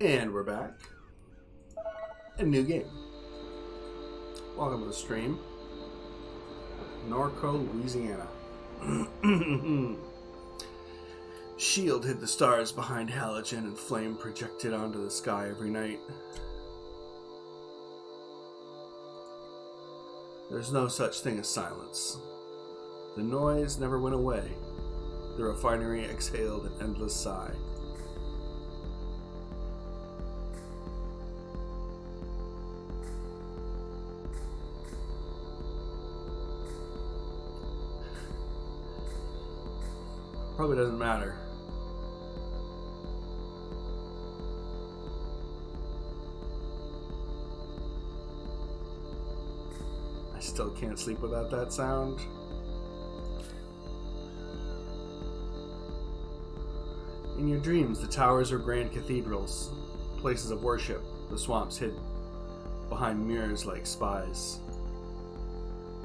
And we're back. A new game. Welcome to the stream. Norco, Louisiana. Shield hid the stars behind halogen and flame projected onto the sky every night. There's no such thing as silence. The noise never went away. The refinery exhaled an endless sigh. Probably doesn't matter. I still can't sleep without that sound. In your dreams, the towers are grand cathedrals, places of worship, the swamps hid behind mirrors like spies.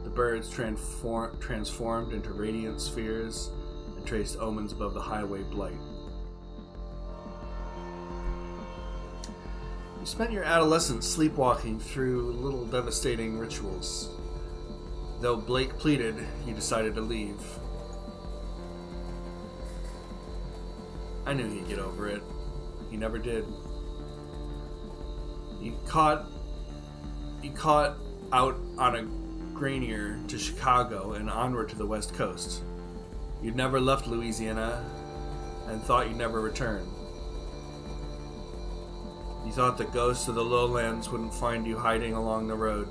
The birds transformed into radiant spheres and traced omens above the highway blight. You spent your adolescence sleepwalking through little devastating rituals. Though Blake pleaded, you decided to leave. I knew he'd get over it. He never did. You caught out on a grainier to Chicago and onward to the West Coast. You'd never left Louisiana and thought you'd never return. You thought the ghosts of the lowlands wouldn't find you hiding along the road.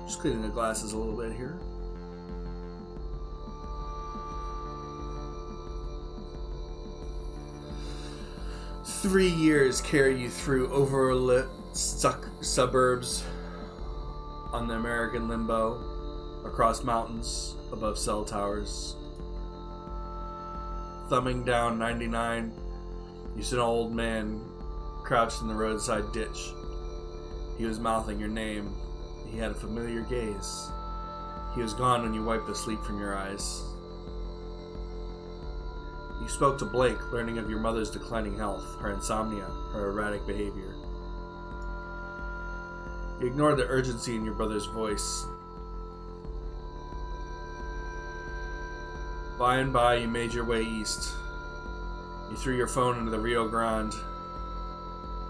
Just cleaning the glasses a little bit here. Three years carry you through overlit suburbs on the American limbo, across mountains, above cell towers. Thumbing down 99, you see an old man crouched in the roadside ditch. He was mouthing your name. He had a familiar gaze. He was gone when you wiped the sleep from your eyes. You spoke to Blake, learning of your mother's declining health, her insomnia, her erratic behavior. You ignored the urgency in your brother's voice. By and by, you made your way east. You threw your phone into the Rio Grande.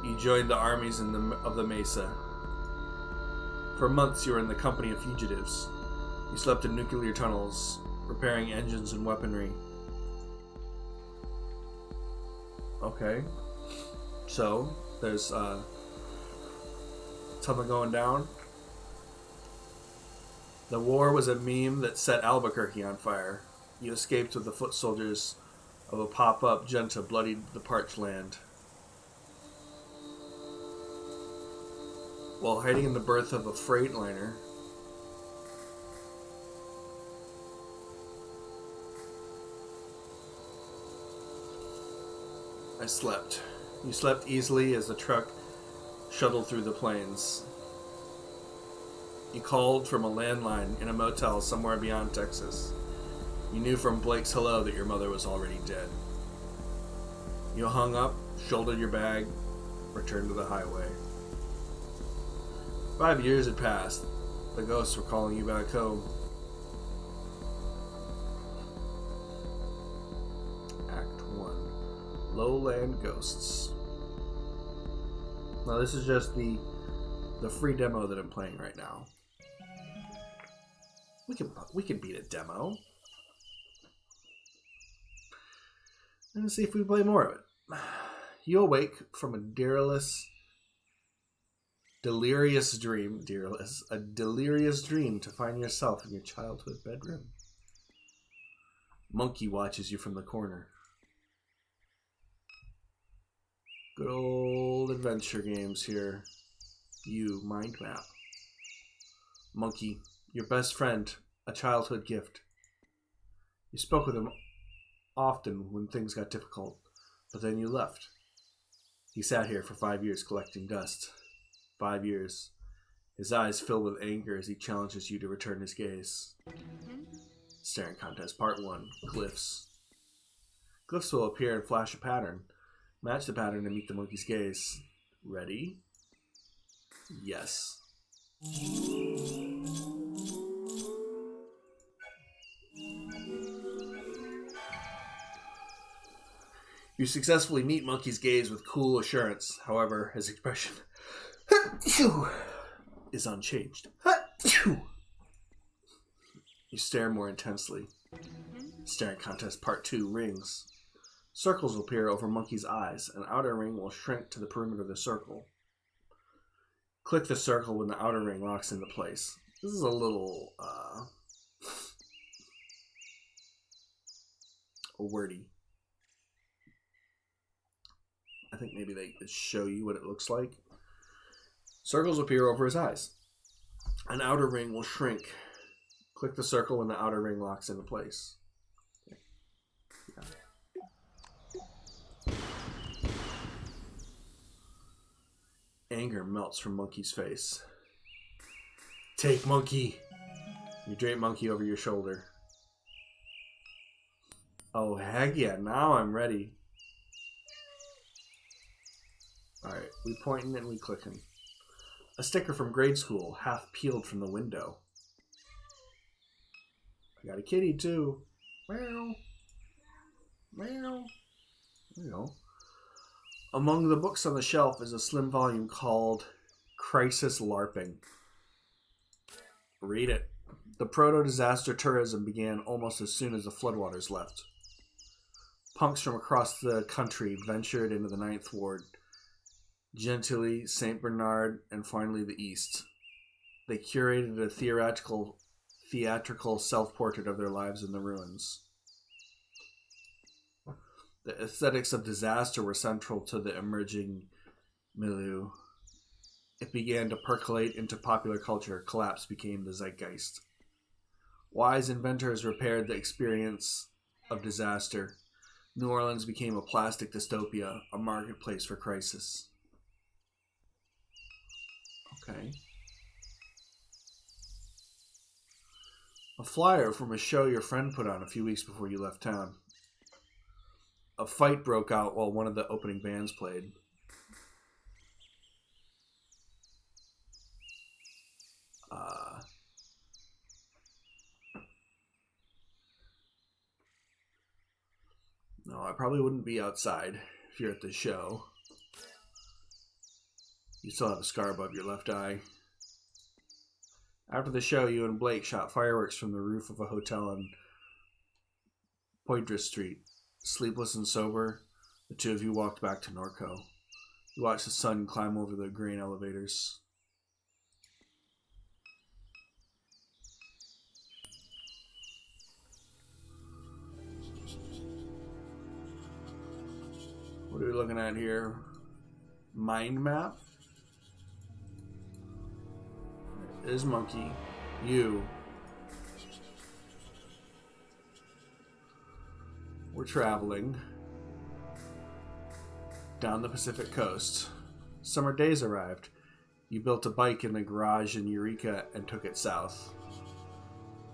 You joined the armies of the Mesa. For months, you were in the company of fugitives. You slept in nuclear tunnels, repairing engines and weaponry. Okay. So, there's something going down. The war was a meme that set Albuquerque on fire. You escaped with the foot soldiers of a pop-up junta bloodied the parched land. While hiding in the berth of a freight liner, I slept. You slept easily as the truck shuttled through the plains. You called from a landline in a motel somewhere beyond Texas. You knew from Blake's hello that your mother was already dead. You hung up, shouldered your bag, returned to the highway. 5 years had passed. The ghosts were calling you back home. Act 1. Lowland Ghosts. Now this is just the free demo that I'm playing right now. We can beat a demo. And see if we play more of it. You awake from a delirious dream to find yourself in your childhood bedroom. Monkey watches you from the corner. Good old adventure games here. You, mind map. Monkey, your best friend, a childhood gift. You spoke with him often when things got difficult, but then you left. He sat here for 5 years collecting dust. 5 years. His eyes fill with anger as he challenges you to return his gaze. Staring Contest Part 1. Glyphs. Glyphs will appear and flash a pattern. Match the pattern and meet the monkey's gaze. Ready? Yes. You successfully meet Monkey's gaze with cool assurance. However, his expression is unchanged. You stare more intensely. Staring Contest Part 2. Rings. Circles will appear over Monkey's eyes. An outer ring will shrink to the perimeter of the circle. Click the circle when the outer ring locks into place. This is a little wordy. I think maybe they could show you what it looks like. Circles appear over his eyes. An outer ring will shrink. Click the circle when the outer ring locks into place. Yeah. Anger melts from Monkey's face. Take Monkey. You drape Monkey over your shoulder. Oh, heck yeah. Now I'm ready. Alright, we pointing and we clicking. A sticker from grade school, half peeled from the window. I got a kitty too. Meow. Meow. There you go. Among the books on the shelf is a slim volume called Crisis LARPing. Read it. The proto-disaster tourism began almost as soon as the floodwaters left. Punks from across the country ventured into the Ninth Ward, Gentilly, St. Bernard, and finally the East. They curated a theatrical self-portrait of their lives in the ruins. The aesthetics of disaster were central to the emerging milieu. It began to percolate into popular culture. Collapse became the zeitgeist. Wise inventors repaired the experience of disaster. New Orleans became a plastic dystopia, a marketplace for crisis. Okay. A flyer from a show your friend put on a few weeks before you left town. A fight broke out while one of the opening bands played. No, I probably wouldn't be outside if you're at the show. You still have a scar above your left eye. After the show, you and Blake shot fireworks from the roof of a hotel on Poydras Street. Sleepless and sober, the two of you walked back to Norco. You watched the sun climb over the grain elevators. What are we looking at here? Mind map? There is Monkey. You. We're traveling down the Pacific coast. Summer days arrived. You built a bike in the garage in Eureka and took it south.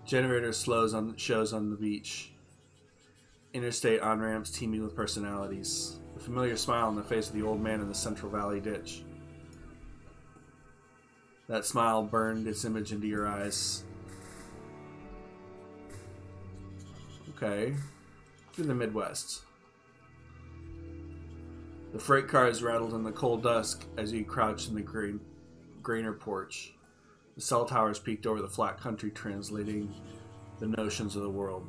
Generator shows on the beach. Interstate on-ramps teeming with personalities. A familiar smile on the face of the old man in the Central Valley ditch. That smile burned its image into your eyes. Okay. Through the Midwest. The freight cars rattled in the cold dusk as you crouched in the grainer porch. The cell towers peeked over the flat country, translating the notions of the world.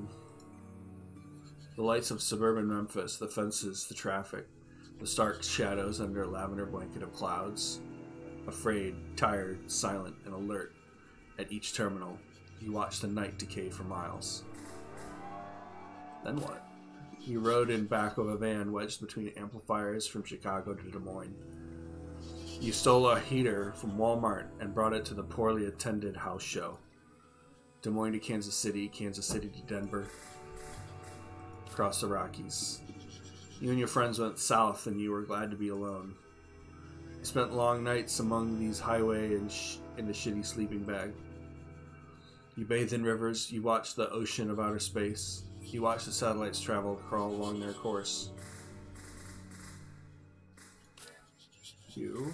The lights of suburban Memphis, the fences, the traffic, the stark shadows under a lavender blanket of clouds. Afraid, tired, silent, and alert at each terminal, you watched the night decay for miles. Then what? You rode in back of a van wedged between amplifiers from Chicago to Des Moines. You stole a heater from Walmart and brought it to the poorly attended house show. Des Moines to Kansas City to Denver, across the Rockies. You and your friends went south and you were glad to be alone. You spent long nights among these highway and in the shitty sleeping bag. You bathe in rivers, you watch the ocean of outer space. You watch the satellites crawl along their course. You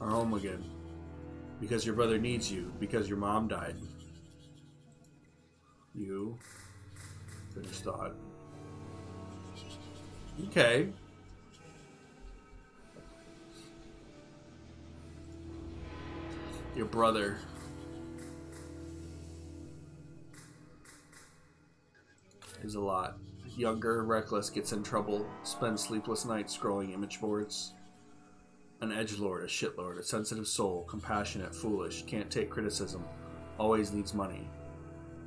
are home again. Because your brother needs you, because your mom died. You finish thought. Okay. Your brother. Is a lot. Younger, reckless, gets in trouble, spends sleepless nights scrolling image boards. An edgelord, a shitlord, a sensitive soul, compassionate, foolish, can't take criticism, always needs money.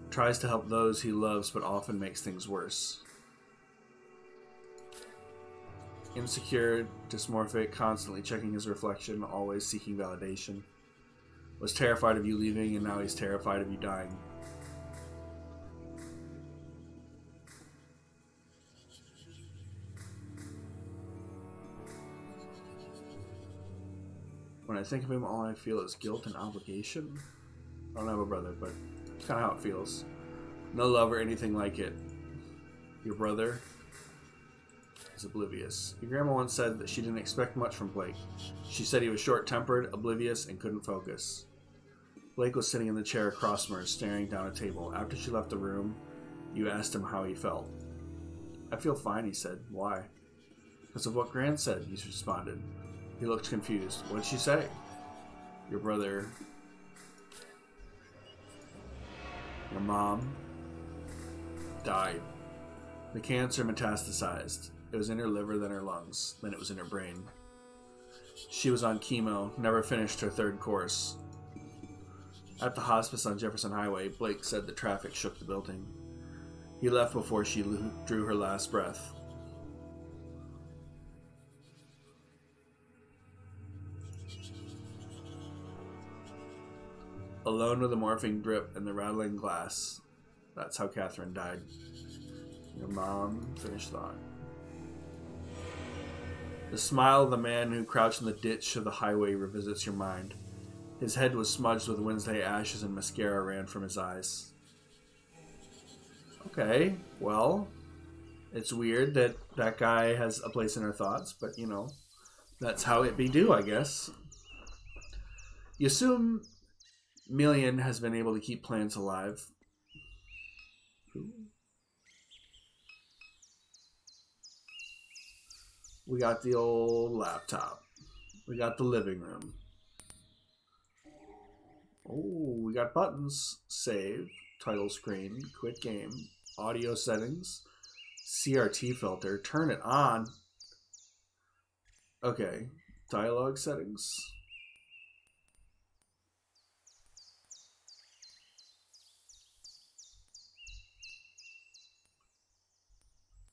Tries to help those he loves, but often makes things worse. Insecure, dysmorphic, constantly checking his reflection, always seeking validation. Was terrified of you leaving, and now he's terrified of you dying. When I think of him, all I feel is guilt and obligation. I don't have a brother, but it's kind of how it feels. No love or anything like it. Your brother is oblivious. Your grandma once said that she didn't expect much from Blake. She said he was short-tempered, oblivious, and couldn't focus. Blake was sitting in the chair across from her, staring down a table. After she left the room, you asked him how he felt. I feel fine, he said. Why? Because of what Gran said, he responded. He looked confused. What'd she say? Your brother... Your mom... died. The cancer metastasized. It was in her liver, then her lungs. Then it was in her brain. She was on chemo, never finished her third course. At the hospice on Jefferson Highway, Blake said the traffic shook the building. He left before she drew her last breath. Alone with the morphine drip and the rattling glass. That's how Catherine died. Your mom finished thought. The smile of the man who crouched in the ditch of the highway revisits your mind. His head was smudged with Wednesday ashes and mascara ran from his eyes. Okay, well, it's weird that that guy has a place in our thoughts, but you know, that's how it be do, I guess. You assume Million has been able to keep plants alive. We got the old laptop. We got the living room. Oh, we got buttons. Save, title screen, quit game, audio settings, CRT filter, turn it on. Okay, dialogue settings.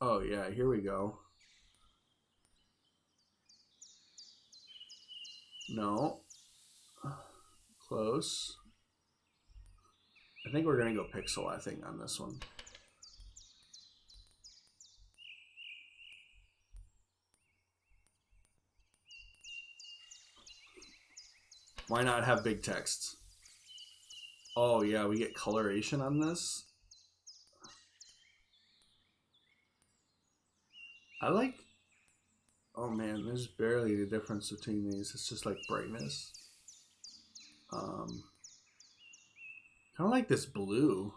Oh yeah, here we go. No. Close. I think we're going to go pixel, I think, on this one. Why not have big text? Oh yeah, we get coloration on this. I like... Oh man, there's barely the difference between these. It's just like brightness. Kind of like this blue.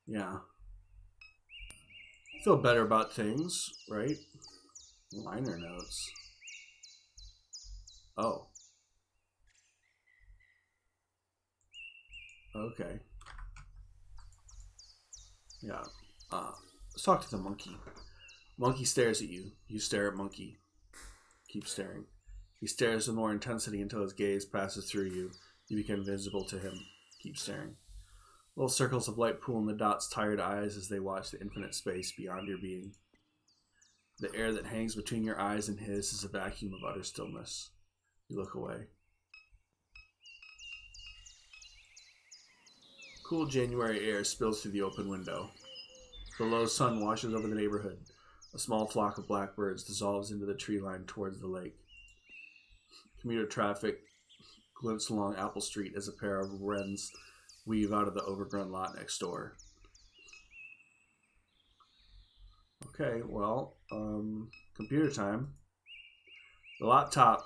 Yeah. Feel better about things, right? Liner notes. Oh. Okay. Yeah. Let's talk to the monkey. Monkey stares at you. You stare at monkey. Keep staring. He stares with more intensity until his gaze passes through you. You become visible to him. Keep staring. Little circles of light pool in the dot's tired eyes as they watch the infinite space beyond your being. The air that hangs between your eyes and his is a vacuum of utter stillness. You look away. Cool January air spills through the open window. The low sun washes over the neighborhood. A small flock of blackbirds dissolves into the tree line towards the lake. Commuter traffic glimpse along Apple Street as a pair of wrens weave out of the overgrown lot next door. Okay, well, computer time. The laptop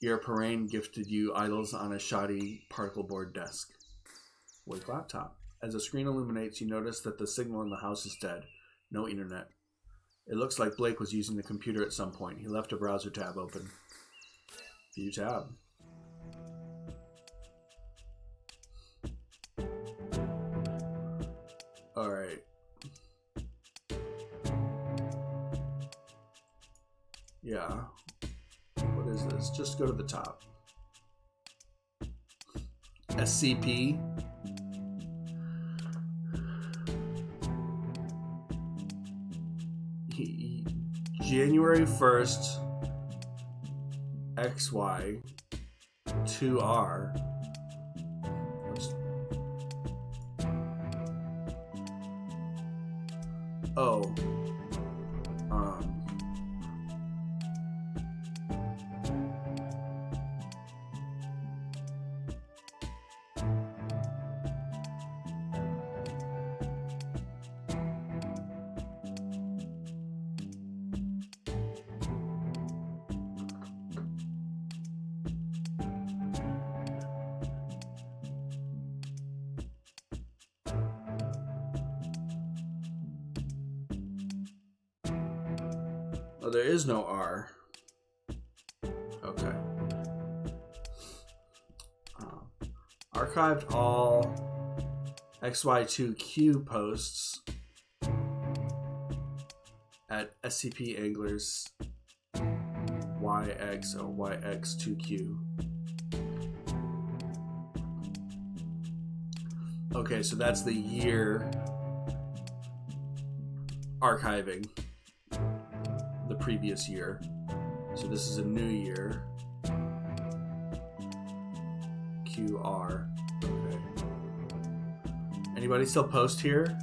your parrain gifted you idles on a shoddy particle board desk. Wake laptop. As the screen illuminates, you notice that the signal in the house is dead. No internet. It looks like Blake was using the computer at some point. He left a browser tab open. View tab. Alright. Yeah. What is this? Just go to the top. SCP. January 1st, XY, 2R. Oh. Oh, there is no R. Okay. Archived all XY2Q posts at SCP Anglers YX or YX2Q. Okay, so that's the year archiving the previous year. So this is a new year. QR. Okay. Anybody still post here?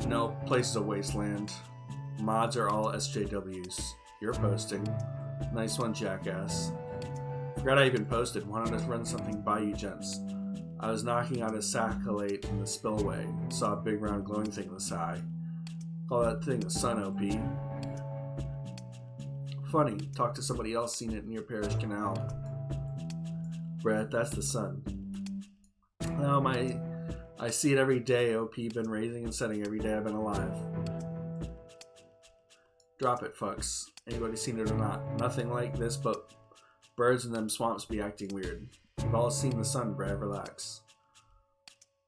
No, place is a wasteland. Mods are all SJWs. You're posting. Nice one, jackass. Forgot I even posted. Why don't I run something by you, gents? I was knocking out a sacchalate in the spillway. Saw a big round glowing thing in the sky. Call that thing the sun, OP. Funny, talked to somebody else seen it near Parish Canal. Brett, that's the sun. I see it every day, OP. Been raising and setting every day I've been alive. Drop it, fucks. Anybody seen it or not? Nothing like this, but birds in them swamps be acting weird. We've all seen the sun, Brad. Relax.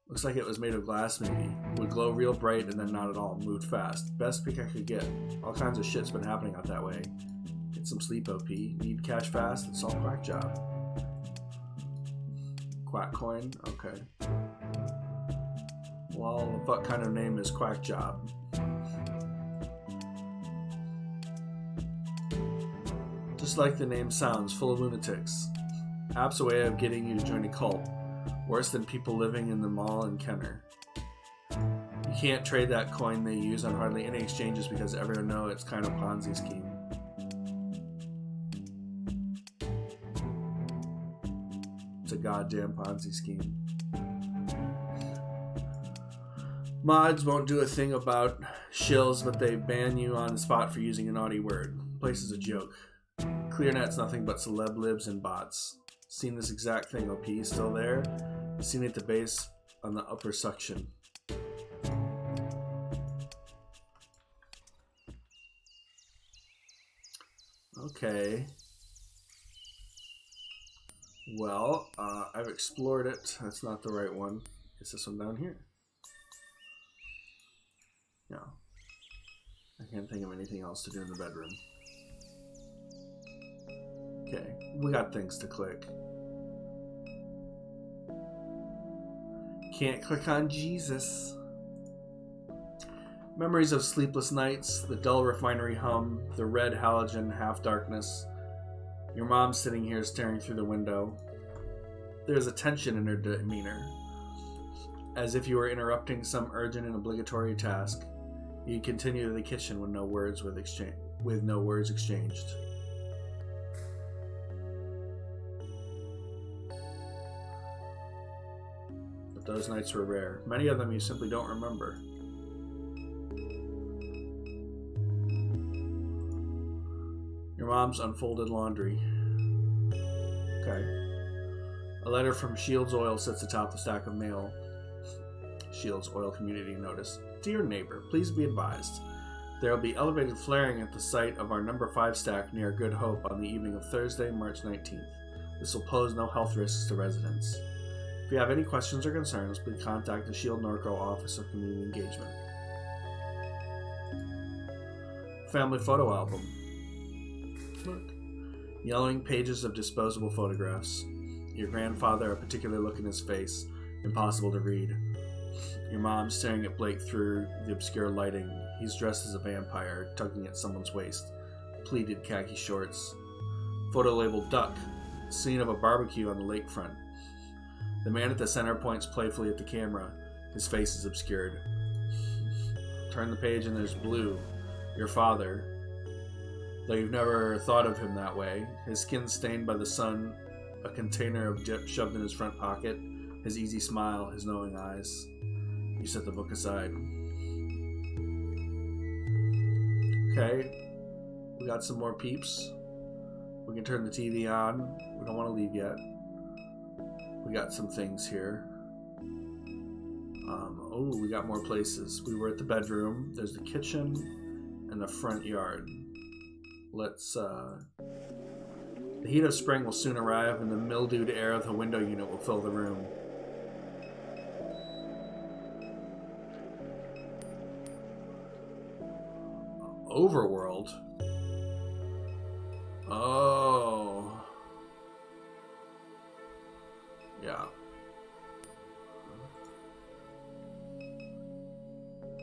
Looks like it was made of glass, maybe. Would glow real bright and then not at all. Moved fast. Best pick I could get. All kinds of shit's been happening out that way. Get some sleep, OP. Need cash fast? It's all quack job. Quack coin? Okay. Well, what kind of name is quack job? Just like the name sounds, full of lunatics. App's a way of getting you to join a cult. Worse than people living in the mall in Kenner. You can't trade that coin they use on hardly any exchanges because everyone knows it's kind of Ponzi scheme. It's a goddamn Ponzi scheme. Mods won't do a thing about shills, but they ban you on the spot for using a naughty word. Place is a joke. ClearNet's nothing but celeb libs and bots. Seen this exact thing, OP. Still there? Seen it at the base on the upper suction. Okay. Well, I've explored it. That's not the right one. It's this one down here. No. I can't think of anything else to do in the bedroom. Okay, we got things to click. Can't click on Jesus. Memories of sleepless nights, the dull refinery hum, the red halogen half-darkness. Your mom sitting here staring through the window. There's a tension in her demeanor, as if you were interrupting some urgent and obligatory task. You continue to the kitchen with no words exchanged. Those nights were rare. Many of them you simply don't remember. Your mom's unfolded laundry. Okay. A letter from Shields Oil sits atop the stack of mail. Shields Oil Community Notice. Dear neighbor, please be advised. There will be elevated flaring at the site of our number 5 stack near Good Hope on the evening of Thursday, March 19th. This will pose no health risks to residents. If you have any questions or concerns, please contact the Shield Norco Office of Community Engagement. Family photo album. Look. Yellowing pages of disposable photographs. Your grandfather, a particular look in his face, impossible to read. Your mom staring at Blake through the obscure lighting. He's dressed as a vampire, tugging at someone's waist. Pleated khaki shorts. Photo labeled Duck. Scene of a barbecue on the lakefront. The man at the center points playfully at the camera. His face is obscured. Turn the page and there's Blue, your father. Though you've never thought of him that way. His skin stained by the sun, a container of dip shoved in his front pocket, his easy smile, his knowing eyes. You set the book aside. Okay, we got some more peeps. We can turn the TV on. We don't want to leave yet. We got some things here. We got more places. We were at the bedroom. There's the kitchen and the front yard. Let's, the heat of spring will soon arrive and the mildewed air of the window unit will fill the room. Overworld? Oh. Yeah.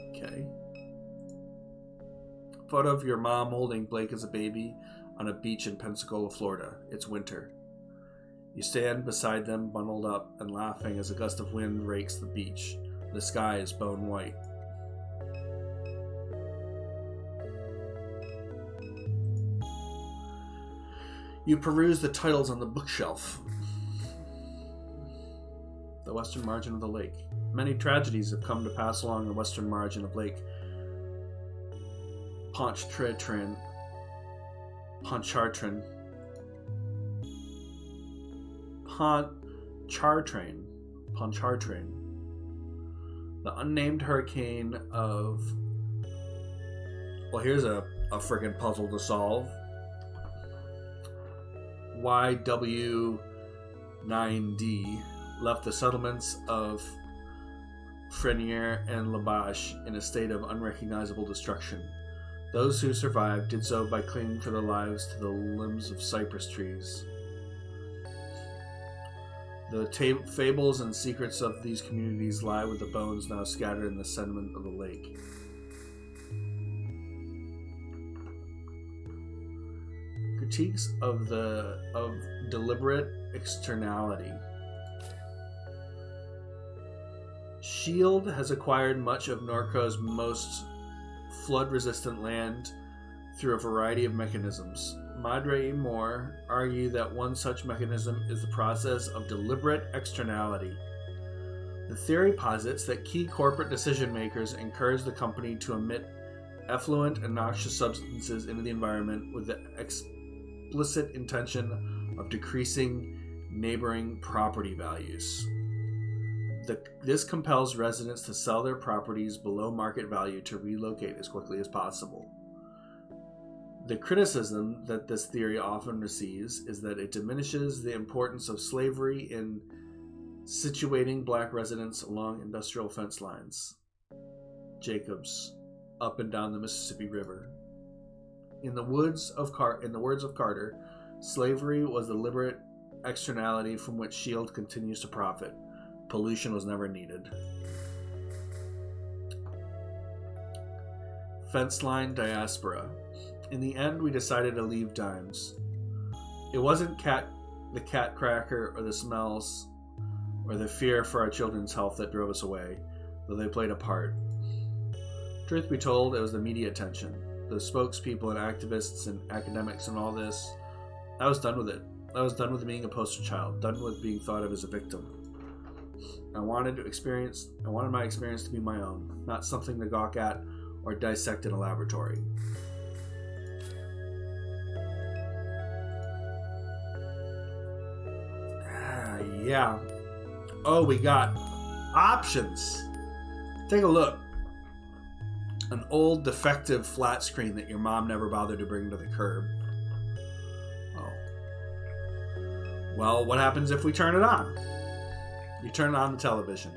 Okay. Photo of your mom holding Blake as a baby on a beach in Pensacola, Florida. It's winter. You stand beside them, bundled up and laughing as a gust of wind rakes the beach. The sky is bone white. You peruse the titles on the bookshelf. The western margin of the lake. Many tragedies have come to pass along the western margin of Lake Pontchartrain. Pontchartrain. The unnamed hurricane of... Well, here's a friggin' puzzle to solve. YW9D left the settlements of Frenier and Labache in a state of unrecognizable destruction. Those who survived did so by clinging for their lives to the limbs of cypress trees. The fables and secrets of these communities lie with the bones now scattered in the sediment of the lake. Critiques of deliberate externality. Shield has acquired much of Norco's most flood-resistant land through a variety of mechanisms. Madre and Moore argue that one such mechanism is the process of deliberate externality. The theory posits that key corporate decision-makers encourage the company to emit effluent and noxious substances into the environment with the explicit intention of decreasing neighboring property values. This compels residents to sell their properties below market value to relocate as quickly as possible. The criticism that this theory often receives is that it diminishes the importance of slavery in situating black residents along industrial fence lines. Jacobs, up and down the Mississippi River. In the words of Carter, slavery was the deliberate externality from which Shield continues to profit. Pollution was never needed. Fence line diaspora. In the end, we decided to leave Dimes. It wasn't the cat cracker or the smells or the fear for our children's health that drove us away, though they played a part. Truth be told, it was the media attention, the spokespeople and activists and academics and all this. I was done with it. I was done with being a poster child, done with being thought of as a victim. I wanted my experience to be my own, not something to gawk at or dissect in a laboratory. Yeah. Oh, we got options. Take a look. An old defective flat screen that your mom never bothered to bring to the curb. Oh. Well, what happens if we turn it on? You turn on the television.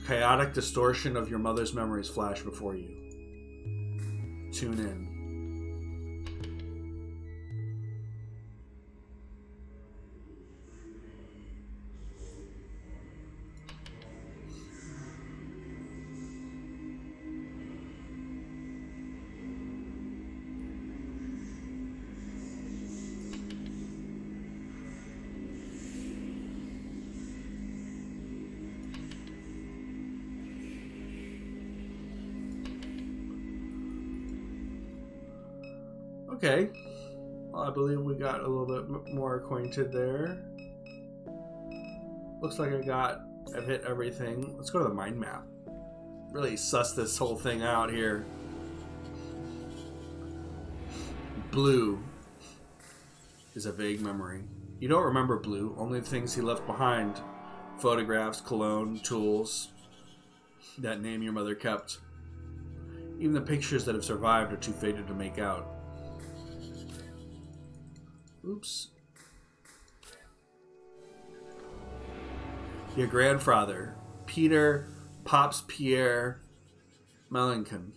A chaotic distortion of your mother's memories flash before you. Tune in. Okay. Well, I believe we got a little bit more acquainted there. Looks like I've hit everything. Let's go to the mind map. Really suss this whole thing out here. Blue is a vague memory. You don't remember Blue, only the things he left behind. Photographs, cologne, tools. That name your mother kept. Even the pictures that have survived are too faded to make out. Oops. Your grandfather, Peter Pops Pierre Melanchon.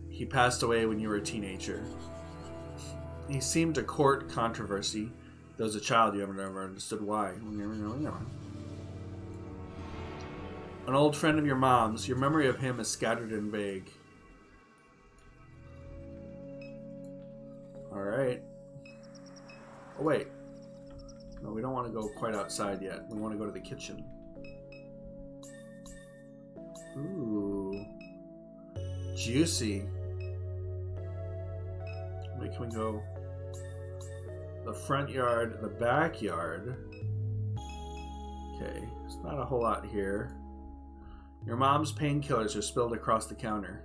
He passed away when you were a teenager. He seemed to court controversy. Though as a child, you haven't ever understood why. An old friend of your mom's. Your memory of him is scattered and vague. Alright. Oh, wait. No, we don't want to go quite outside yet. We want to go to the kitchen. Ooh. Juicy. Wait, can we go the front yard, the backyard? Okay, there's not a whole lot here. Your mom's painkillers are spilled across the counter.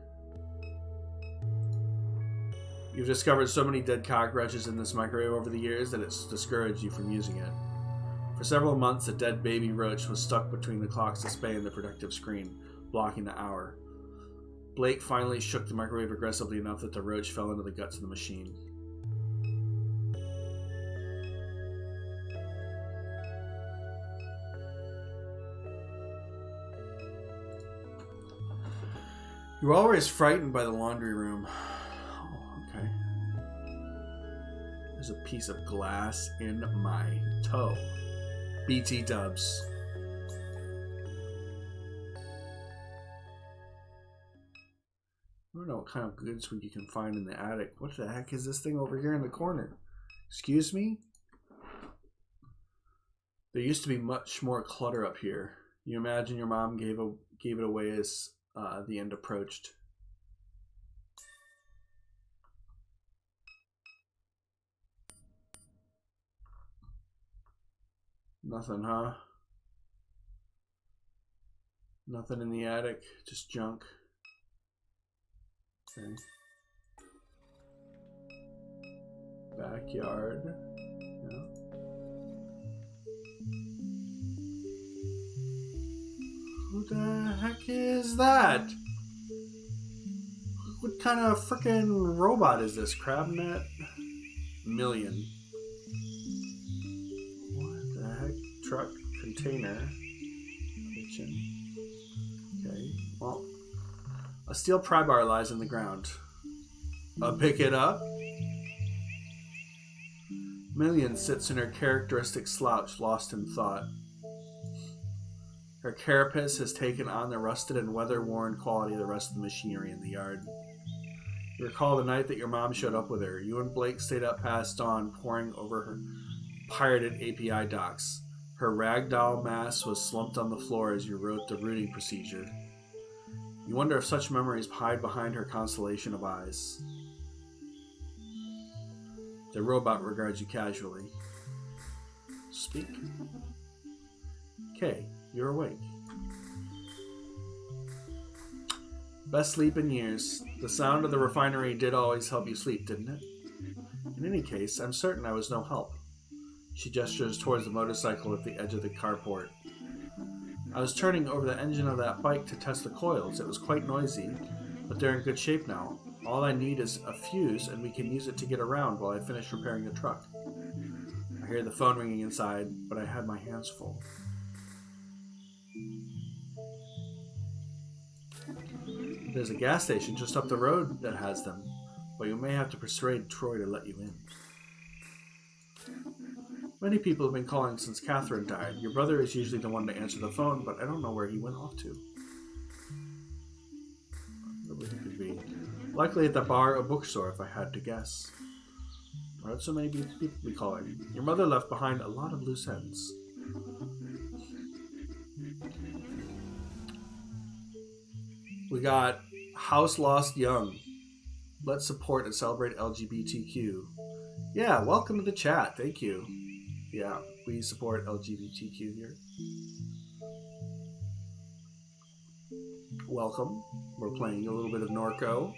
You've discovered so many dead cockroaches in this microwave over the years that it's discouraged you from using it. For several months, a dead baby roach was stuck between the clock's display and the protective screen, blocking the hour. Blake finally shook the microwave aggressively enough that the roach fell into the guts of the machine. You were always frightened by the laundry room. Okay. There's a piece of glass in my toe. BT dubs. I don't know what kind of goods you can find in the attic. What the heck is this thing over here in the corner? Excuse me? There used to be much more clutter up here. You imagine your mom gave it away as the end approached. Nothing, huh? Nothing in the attic, just junk. Okay. Backyard. Yeah. Who the heck is that? What kind of freaking robot is this? Crabnet? Million. What the heck? Truck, container, kitchen. Okay, well, a steel pry bar lies in the ground. Pick it up. Million sits in her characteristic slouch, lost in thought. Her carapace has taken on the rusted and weather-worn quality of the rest of the machinery in the yard. You recall the night that your mom showed up with her. You and Blake stayed up past dawn, poring over her pirated API docs. Her ragdoll mass was slumped on the floor as you wrote the routing procedure. You wonder if such memories hide behind her constellation of eyes. The robot regards you casually. Speak. Kay, you're awake. Best sleep in years. The sound of the refinery did always help you sleep, didn't it? In any case, I'm certain I was no help. She gestures towards the motorcycle at the edge of the carport. I was turning over the engine of that bike to test the coils. It was quite noisy, but they're in good shape now. All I need is a fuse, and we can use it to get around while I finish repairing the truck. I hear the phone ringing inside, but I had my hands full. There's a gas station just up the road that has them, but you may have to persuade Troy to let you in. Many people have been calling since Catherine died. Your brother is usually the one to answer the phone, but I don't know where he went off to. Where he could be. Likely at the bar or bookstore, if I had to guess. Why would so many people be calling? Your mother left behind a lot of loose ends. We got House Lost Young. Let's support and celebrate LGBTQ. Yeah, welcome to the chat. Thank you. Yeah, we support LGBTQ here. Welcome. We're playing a little bit of Norco.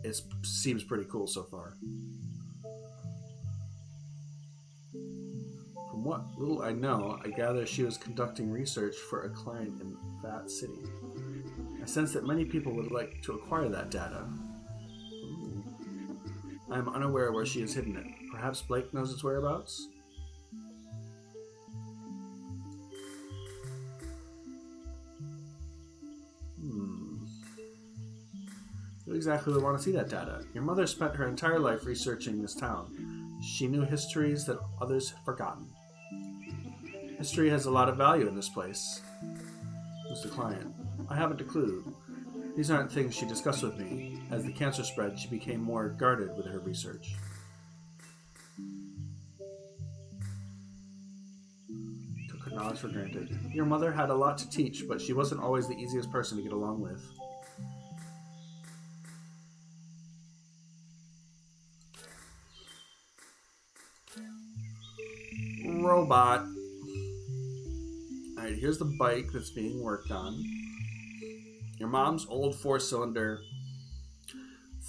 It seems pretty cool so far. From what little I know, I gather she was conducting research for a client in that city. I sense that many people would like to acquire that data. Ooh. I am unaware where she has hidden it. Perhaps Blake knows its whereabouts? Who exactly would want to see that data? Your mother spent her entire life researching this town. She knew histories that others have forgotten. History has a lot of value in this place. Who's the client? I haven't a clue. These aren't things she discussed with me. As the cancer spread, she became more guarded with her research. Took her knowledge for granted. Your mother had a lot to teach, but she wasn't always the easiest person to get along with. Robot. Alright, here's the bike that's being worked on. Your mom's old 4-cylinder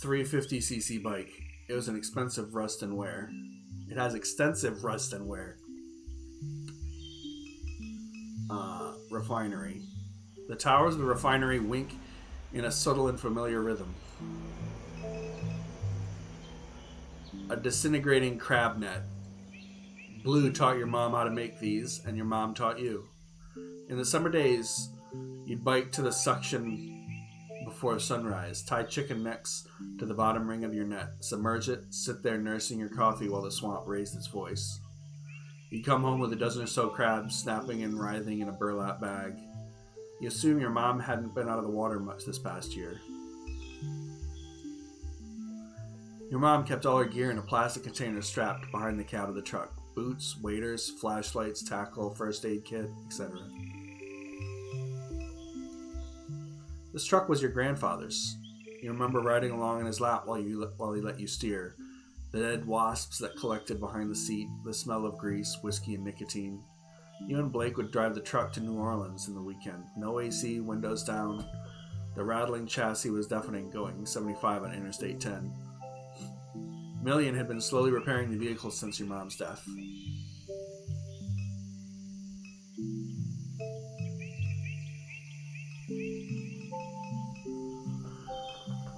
350cc bike. It was an expensive rust and wear. It has extensive rust and wear. Refinery. The towers of the refinery wink in a subtle and familiar rhythm. A disintegrating crab net. Blue taught your mom how to make these, and your mom taught you. In the summer days, you'd bike to the suction before sunrise, tie chicken necks to the bottom ring of your net, submerge it, sit there nursing your coffee while the swamp raised its voice. You'd come home with a dozen or so crabs snapping and writhing in a burlap bag. You assume your mom hadn't been out of the water much this past year. Your mom kept all her gear in a plastic container strapped behind the cab of the truck. Boots, waders, flashlights, tackle, first aid kit, etc. This truck was your grandfather's. You remember riding along in his lap while he let you steer. The dead wasps that collected behind the seat, the smell of grease, whiskey, and nicotine. You and Blake would drive the truck to New Orleans in the weekend. No AC, windows down. The rattling chassis was deafening, going 75 on Interstate 10. Million had been slowly repairing the vehicle since your mom's death.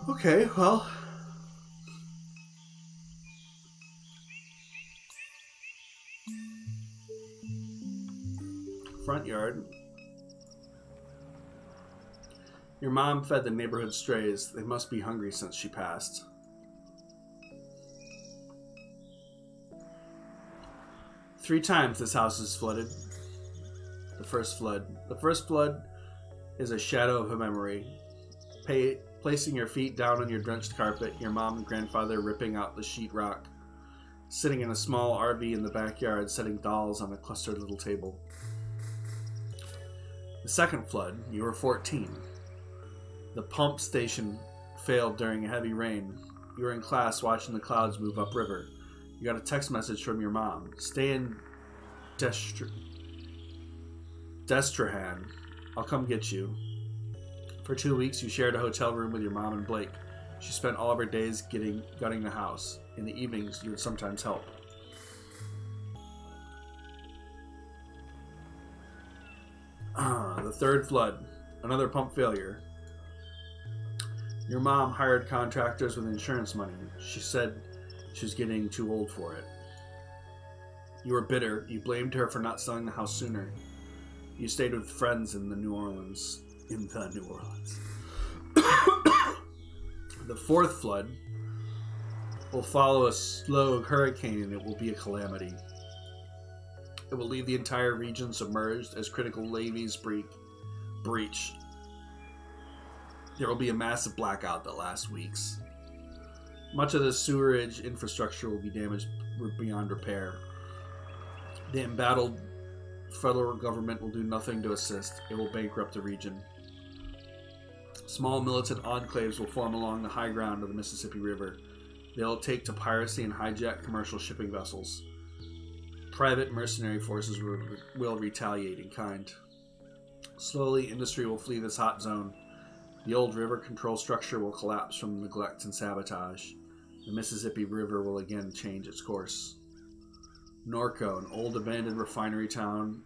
Okay, well. Front yard. Your mom fed the neighborhood strays. They must be hungry since she passed. Three times this house is flooded. The first flood is a shadow of a memory. Placing your feet down on your drenched carpet, your mom and grandfather ripping out the sheetrock, sitting in a small RV in the backyard, setting dolls on a clustered little table. The second flood, you were 14. The pump station failed during a heavy rain. You were in class watching the clouds move upriver. You got a text message from your mom. Stay in Destrahan. I'll come get you. For 2 weeks, you shared a hotel room with your mom and Blake. She spent all of her days gutting the house. In the evenings, you would sometimes help. The third flood. Another pump failure. Your mom hired contractors with insurance money. She said she was getting too old for it. You were bitter. You blamed her for not selling the house sooner. You stayed with friends in New Orleans. The fourth flood will follow a slow hurricane, and it will be a calamity. It will leave the entire region submerged as critical levees breach. There will be a massive blackout that lasts weeks. Much of the sewerage infrastructure will be damaged beyond repair. The embattled federal government will do nothing to assist. It will bankrupt the region. Small militant enclaves will form along the high ground of the Mississippi River. They'll take to piracy and hijack commercial shipping vessels. Private mercenary forces will retaliate in kind. Slowly, industry will flee this hot zone. The old river control structure will collapse from neglect and sabotage. The Mississippi River will again change its course. Norco, an old abandoned refinery town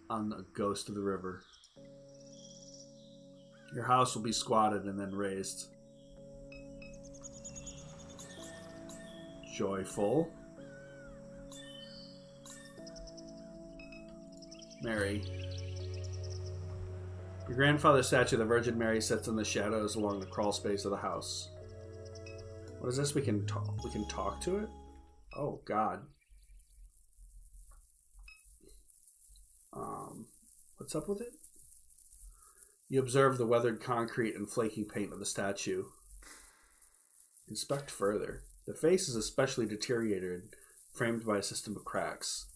on the ghost of the river. Your house will be squatted and then razed. Joyful. Mary. Your grandfather's statue of the Virgin Mary sits in the shadows along the crawl space of the house. What is this? We can talk to it? Oh, God. What's up with it? You observe the weathered concrete and flaking paint of the statue. Inspect further. The face is especially deteriorated, framed by a system of cracks.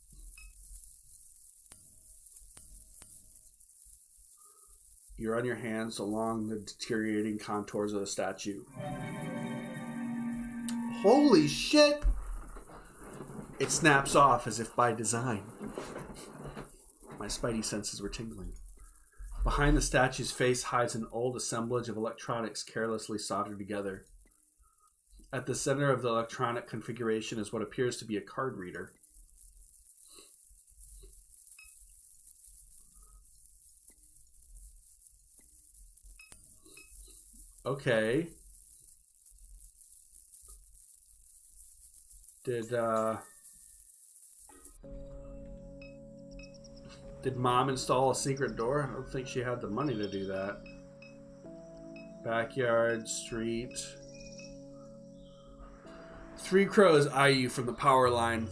You run your hands along the deteriorating contours of the statue. Holy shit! It snaps off as if by design. My spidey senses were tingling. Behind the statue's face hides an old assemblage of electronics carelessly soldered together. At the center of the electronic configuration is what appears to be a card reader. Okay. Did Mom install a secret door? I don't think she had the money to do that. Backyard, street. 3 crows eye you from the power line.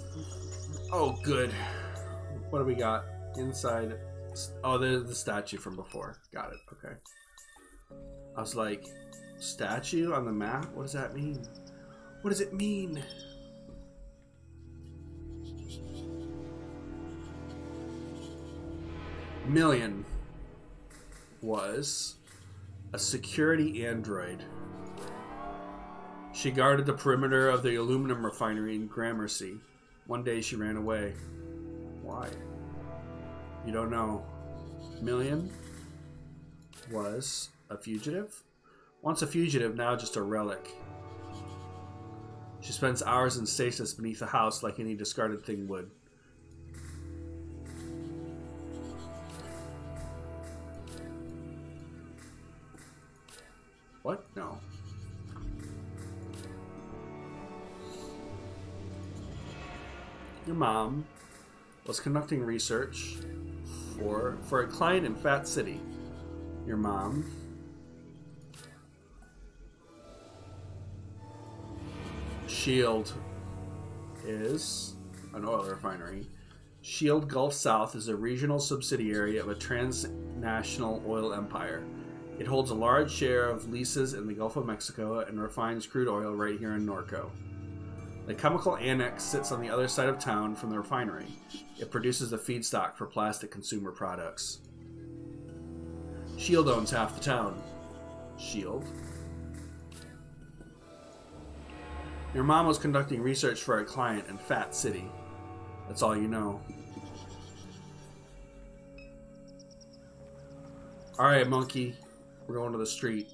Oh, good. What do we got? Inside. Oh, there's the statue from before. Got it. Okay. I was like, statue on the map? What does that mean? What does it mean? Million was a security android. She guarded the perimeter of the aluminum refinery in Gramercy. One day she ran away. Why? You don't know. Million was a fugitive. Once a fugitive, now just a relic. She spends hours in stasis beneath the house like any discarded thing would. What? No. Your mom was conducting research for a client in Fat City. Your mom Shield is an oil refinery. Shield Gulf South is a regional subsidiary of a transnational oil empire. It holds a large share of leases in the Gulf of Mexico and refines crude oil right here in Norco. The chemical annex sits on the other side of town from the refinery. It produces the feedstock for plastic consumer products. Shield owns half the town. Shield. Your mom was conducting research for a client in Fat City. That's all you know. Alright, monkey. We're going to the street.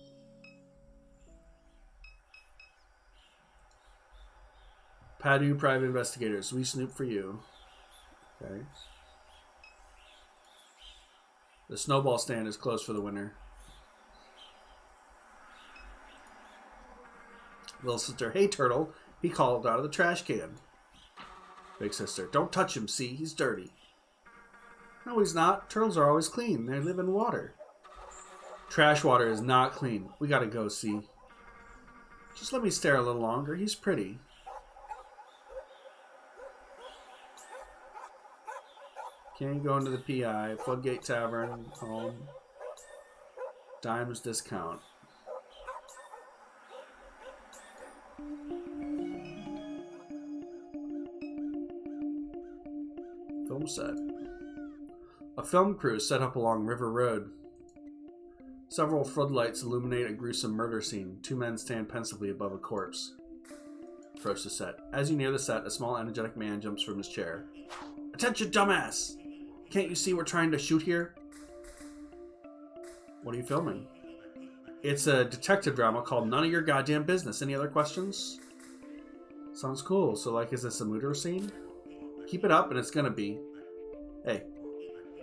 Padu Private Investigators. We snoop for you. Okay. The snowball stand is closed for the winter. Little sister, hey turtle. He called out of the trash can. Big sister, don't touch him, see? He's dirty. No, he's not. Turtles are always clean. They live in water. Trash water is not clean. We gotta go, see. Just let me stare a little longer. He's pretty. Can't go into the PI. Floodgate Tavern. Home. Dimes discount. Film set. A film crew set up along River Road. Several floodlights illuminate a gruesome murder scene. Two men stand pensively above a corpse. Approach the set. As you near the set, a small, energetic man jumps from his chair. Attention, dumbass! Can't you see we're trying to shoot here? What are you filming? It's a detective drama called None of Your Goddamn Business. Any other questions? Sounds cool. So, like, is this a murder scene? Keep it up and it's gonna be. Hey,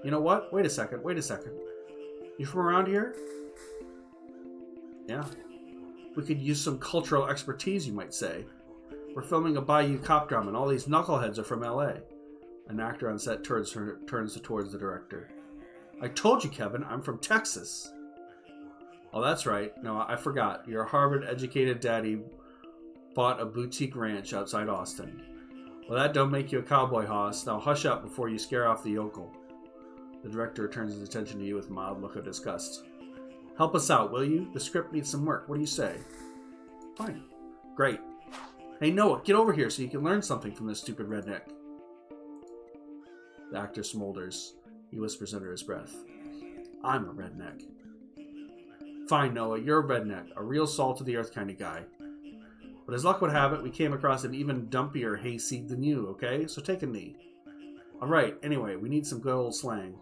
you know what? Wait a second. You from around here? Yeah. We could use some cultural expertise, you might say. We're filming a Bayou cop drama and all these knuckleheads are from LA. An actor on set turns towards the director. I told you, Kevin, I'm from Texas. Oh, that's right. No, I forgot. Your Harvard-educated daddy bought a boutique ranch outside Austin. Well, that don't make you a cowboy hoss. Now hush up before you scare off the yokel. The director turns his attention to you with a mild look of disgust. Help us out, will you? The script needs some work. What do you say? Fine. Great. Hey, Noah, get over here so you can learn something from this stupid redneck. The actor smolders. He whispers under his breath. I'm a redneck. Fine, Noah, you're a redneck. A real salt-of-the-earth kind of guy. But as luck would have it, we came across an even dumpier hayseed than you, okay? So take a knee. Alright, anyway, we need some good old slang.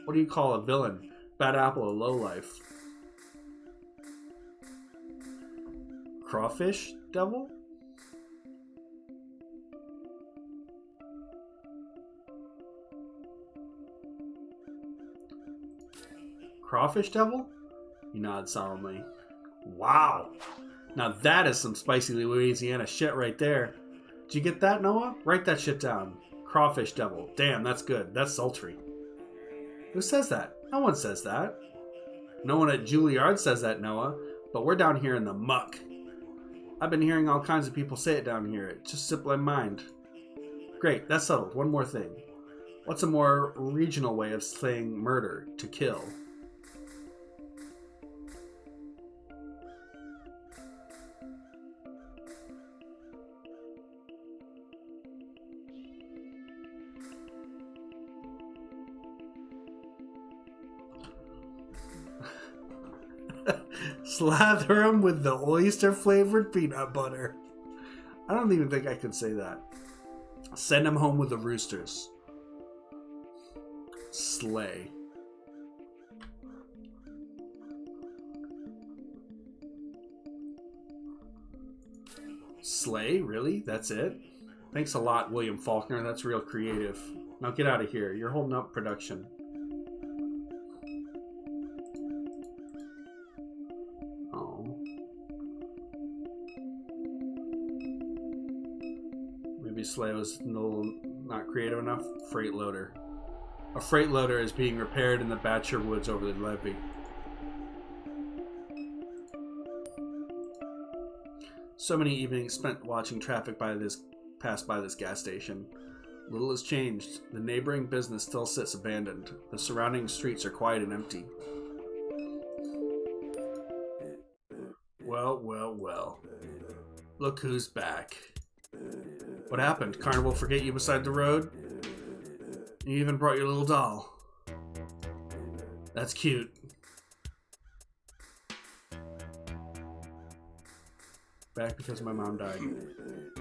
What do you call a villain? Bad apple, a lowlife. Crawfish devil? Crawfish devil? He nods solemnly. Wow! Now that is some spicy Louisiana shit right there. Did you get that, Noah? Write that shit down. Crawfish devil. Damn, that's good. That's sultry. Who says that? No one says that. No one at Juilliard says that, Noah. But we're down here in the muck. I've been hearing all kinds of people say it down here. It just slipped my mind. Great, that's settled. One more thing. What's a more regional way of saying murder? To kill. Slather him with the oyster-flavored peanut butter. I don't even think I could say that. Send him home with the roosters. Slay. Slay? Really? That's it? Thanks a lot, William Faulkner. That's real creative. Now get out of here. You're holding up production. Slay was not creative enough. Freight loader. A freight loader is being repaired in the Batcher Woods over the levee. So many evenings spent watching traffic pass by this gas station. Little has changed. The neighboring business still sits abandoned. The surrounding streets are quiet and empty. Well. Look who's back. What happened? Carnival forget you beside the road? You even brought your little doll. That's cute. Back because my mom died.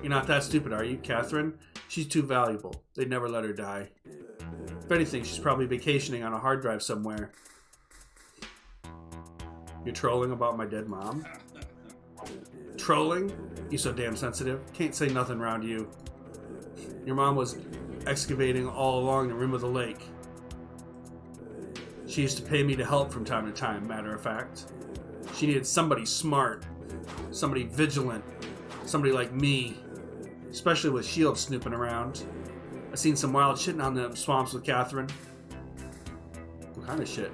You're not that stupid, are you, Catherine? She's too valuable. They'd never let her die. If anything, she's probably vacationing on a hard drive somewhere. You're trolling about my dead mom? Trolling? You so damn sensitive. Can't say nothing around you. Your mom was excavating all along the rim of the lake. She used to pay me to help from time to time, matter of fact. She needed somebody smart, somebody vigilant, somebody like me, especially with S.H.I.E.L.D. snooping around. I seen some wild shit down the swamps with Catherine. What kind of shit?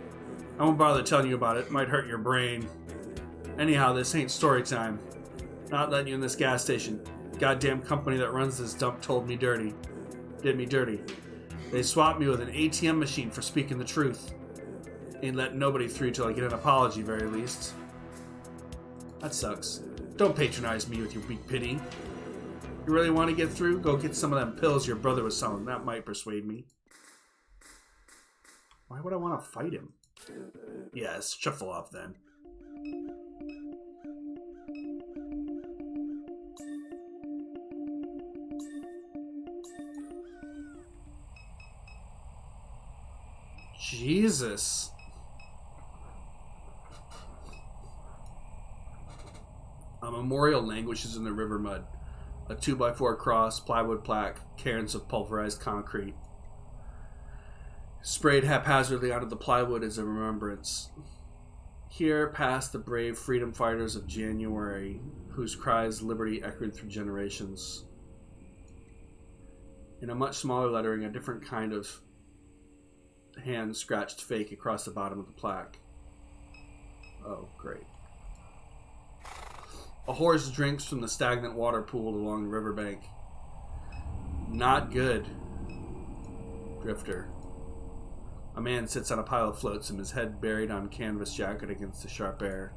I won't bother telling you about it. Might hurt your brain. Anyhow, this ain't story time. Not letting you in this gas station. Goddamn company that runs this dump told me dirty. Did me dirty. They swapped me with an ATM machine for speaking the truth. Ain't letting nobody through till I get an apology, very least. That sucks. Don't patronize me with your weak pity. You really want to get through? Go get some of them pills your brother was selling. That might persuade me. Why would I want to fight him? Yes, shuffle off then. Jesus. A memorial languishes in the river mud. A 2x4 cross, plywood plaque, cairns of pulverized concrete. Sprayed haphazardly onto the plywood as a remembrance. Here passed the brave freedom fighters of January, whose cries liberty echoed through generations. In a much smaller lettering, a different kind of hand scratched fake across the bottom of the plaque. Oh, great. A horse drinks from the stagnant water pool along the riverbank. Not good. Drifter. A man sits on a pile of floats and his head buried on canvas jacket against the sharp air.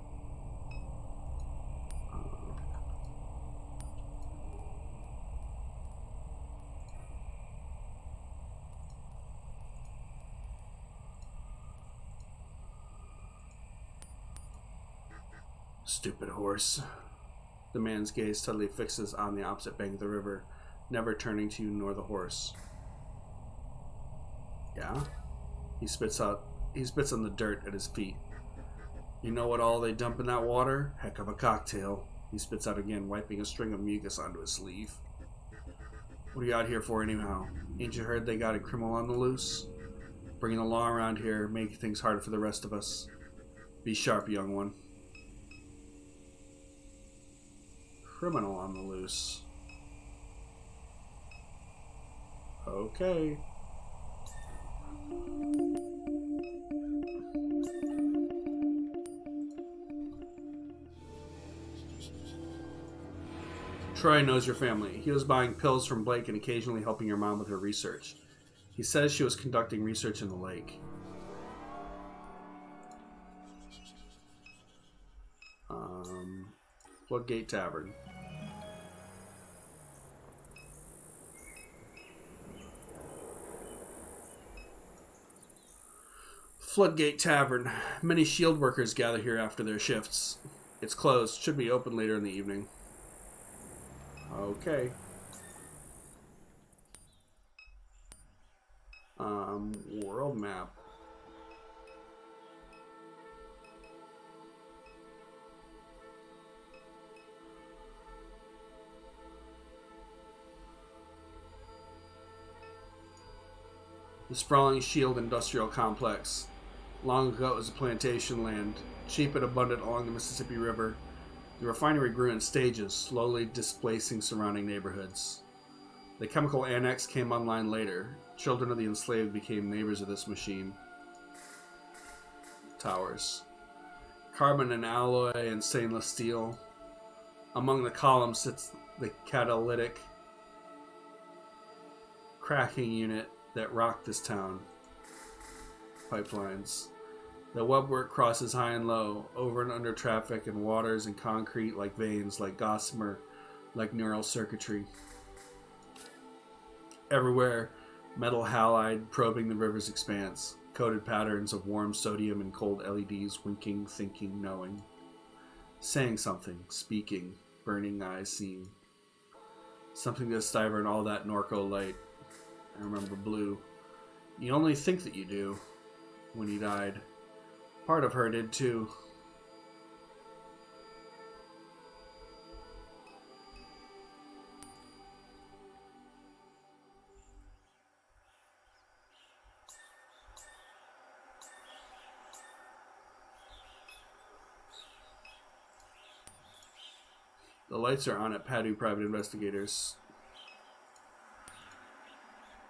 Stupid horse. The man's gaze suddenly fixes on the opposite bank of the river, never turning to you nor the horse. Yeah? He spits on the dirt at his feet. You know what all they dump in that water? Heck of a cocktail. He spits out again, wiping a string of mucus onto his sleeve. What are you out here for anyhow? Ain't you heard they got a criminal on the loose? Bringing the law around here, making things hard for the rest of us. Be sharp, young one. Criminal on the loose. Okay. Troy knows your family. He was buying pills from Blake and occasionally helping your mom with her research. He says she was conducting research in the lake. Floodgate Tavern. Floodgate Tavern. Many S.H.I.E.L.D. workers gather here after their shifts. It's closed. Should be open later in the evening. Okay. World map. The sprawling S.H.I.E.L.D. industrial complex. Long ago it was a plantation land, cheap and abundant along the Mississippi River. The refinery grew in stages, slowly displacing surrounding neighborhoods. The chemical annex came online later. Children of the enslaved became neighbors of this machine. Towers. Carbon and alloy and stainless steel. Among the columns sits the catalytic cracking unit that rocked this town. Pipelines. The webwork crosses high and low, over and under traffic and waters and concrete like veins, like gossamer, like neural circuitry. Everywhere, metal halide probing the river's expanse, coded patterns of warm sodium and cold LEDs winking, thinking, knowing. Saying something, speaking, burning eyes scene. Something to stifle in all that Norco light. I remember Blue. You only think that you do. When he died. Part of her did too. The lights are on at Padu Private Investigators.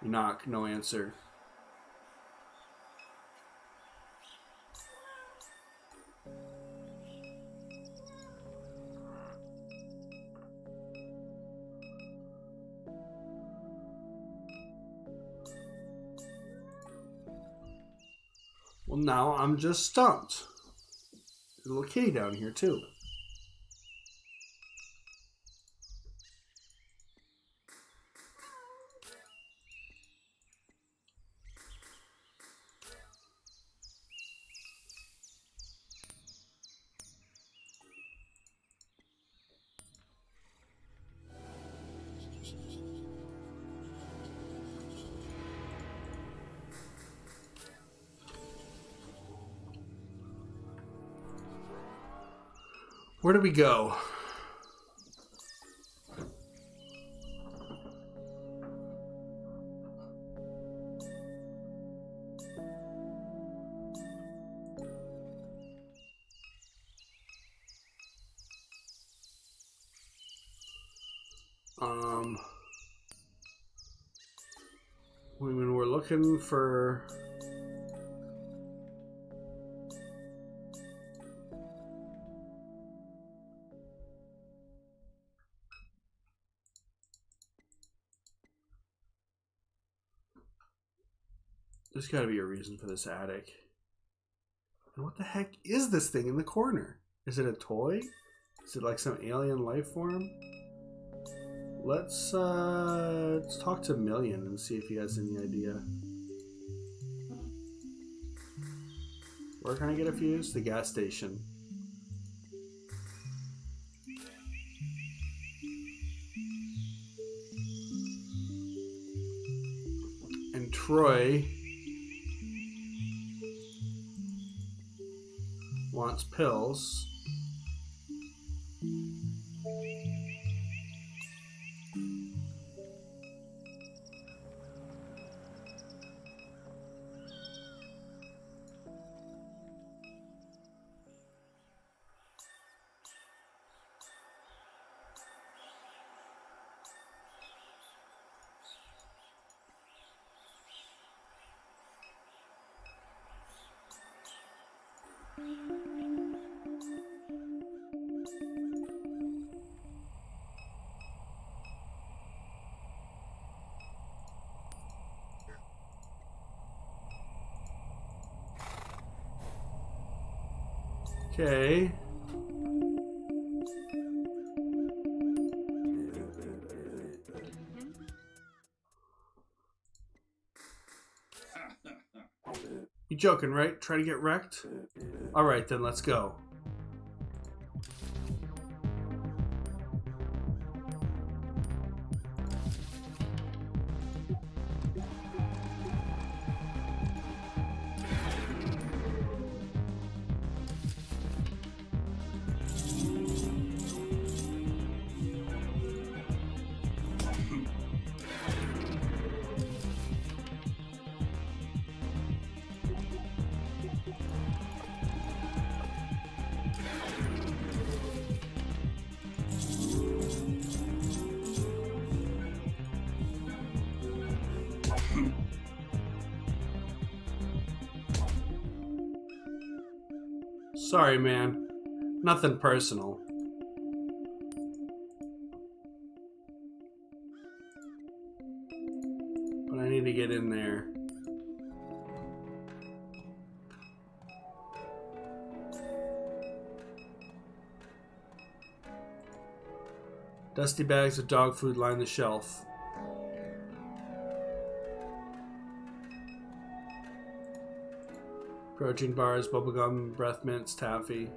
You knock, no answer. Well, now I'm just stumped. There's a little kitty down here, too. Where do we go? When we're looking for... There's got to be a reason for this attic. And what the heck is this thing in the corner? Is it a toy? Is it like some alien life form? Let's talk to Million and see if he has any idea. Where can I get a fuse? The gas station. And Troy wants pills. Okay. You joking, right? Try to get wrecked? Alright, then let's go. Sorry, man. Nothing personal. But I need to get in there. Dusty bags of dog food line the shelf. Protein bars, bubblegum, breath mints, taffy.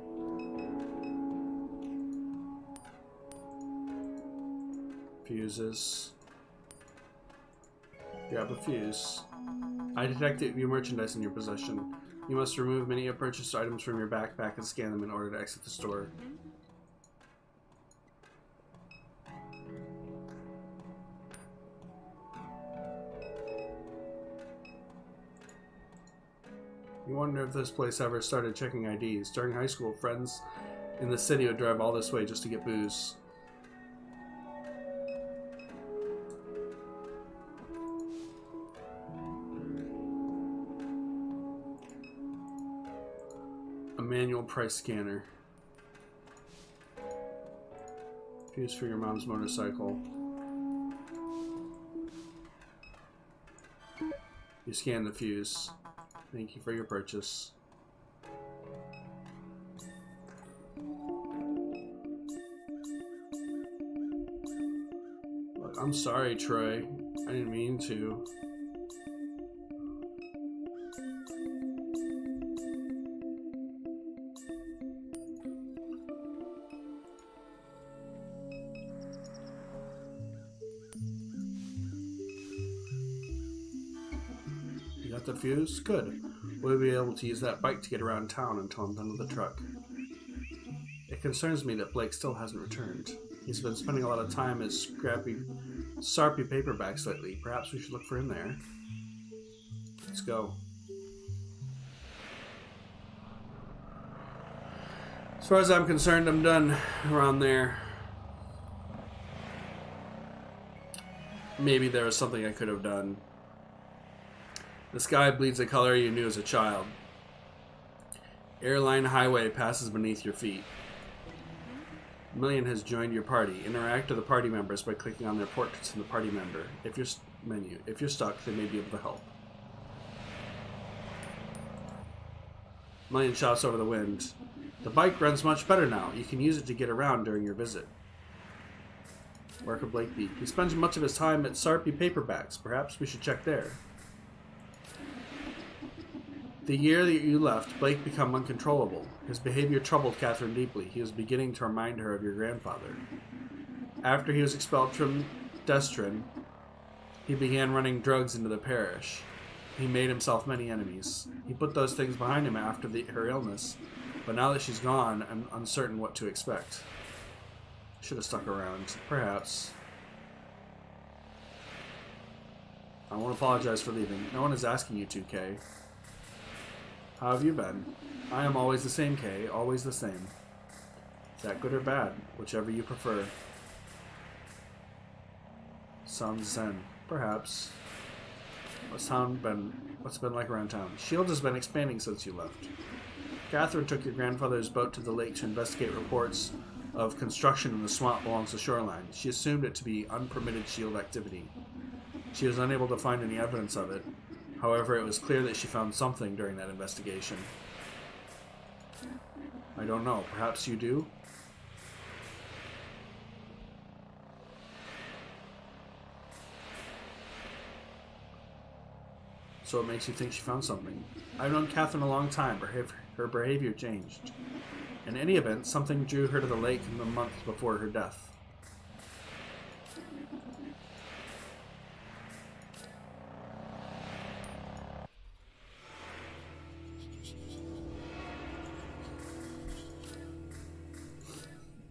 fuses. Grab a fuse. I detected your merchandise in your possession. You must remove many purchased items from your backpack and scan them in order to exit the store. You wonder if this place ever started checking IDs. During high school, friends in the city would drive all this way just to get booze. A manual price scanner. Fuse for your mom's motorcycle. You scan the fuse. Thank you for your purchase. Look, I'm sorry, Troy. I didn't mean to. You got the fuse? Good. We'll be able to use that bike to get around town until I'm done with the truck. It concerns me that Blake still hasn't returned. He's been spending a lot of time at Sarpy paperbacks lately. Perhaps we should look for him there. Let's go. As far as I'm concerned, I'm done around there. Maybe there was something I could have done. The sky bleeds a color you knew as a child. Airline highway passes beneath your feet. Million has joined your party. Interact with the party members by clicking on their portraits in the party member. If you're stuck, they may be able to help. Million shouts over the wind. The bike runs much better now. You can use it to get around during your visit. Where could Blake be? He spends much of his time at Sarpy paperbacks. Perhaps we should check there. The year that you left, Blake became uncontrollable. His behavior troubled Catherine deeply. He was beginning to remind her of your grandfather. After he was expelled from Destrin, he began running drugs into the parish. He made himself many enemies. He put those things behind him after her illness, but now that she's gone, I'm uncertain what to expect. Should have stuck around. Perhaps. I won't apologize for leaving. No one is asking you to, Kay. How have you been? I am always the same, Kay. Always the same. Is that good or bad? Whichever you prefer. Sounds zen. Perhaps. What's been like around town? Shield has been expanding since you left. Catherine took your grandfather's boat to the lake to investigate reports of construction in the swamp along the shoreline. She assumed it to be unpermitted Shield activity. She was unable to find any evidence of it. However, it was clear that she found something during that investigation. I don't know. Perhaps you do? So it makes you think she found something. I've known Catherine a long time. Her behavior changed. In any event, something drew her to the lake in the month before her death.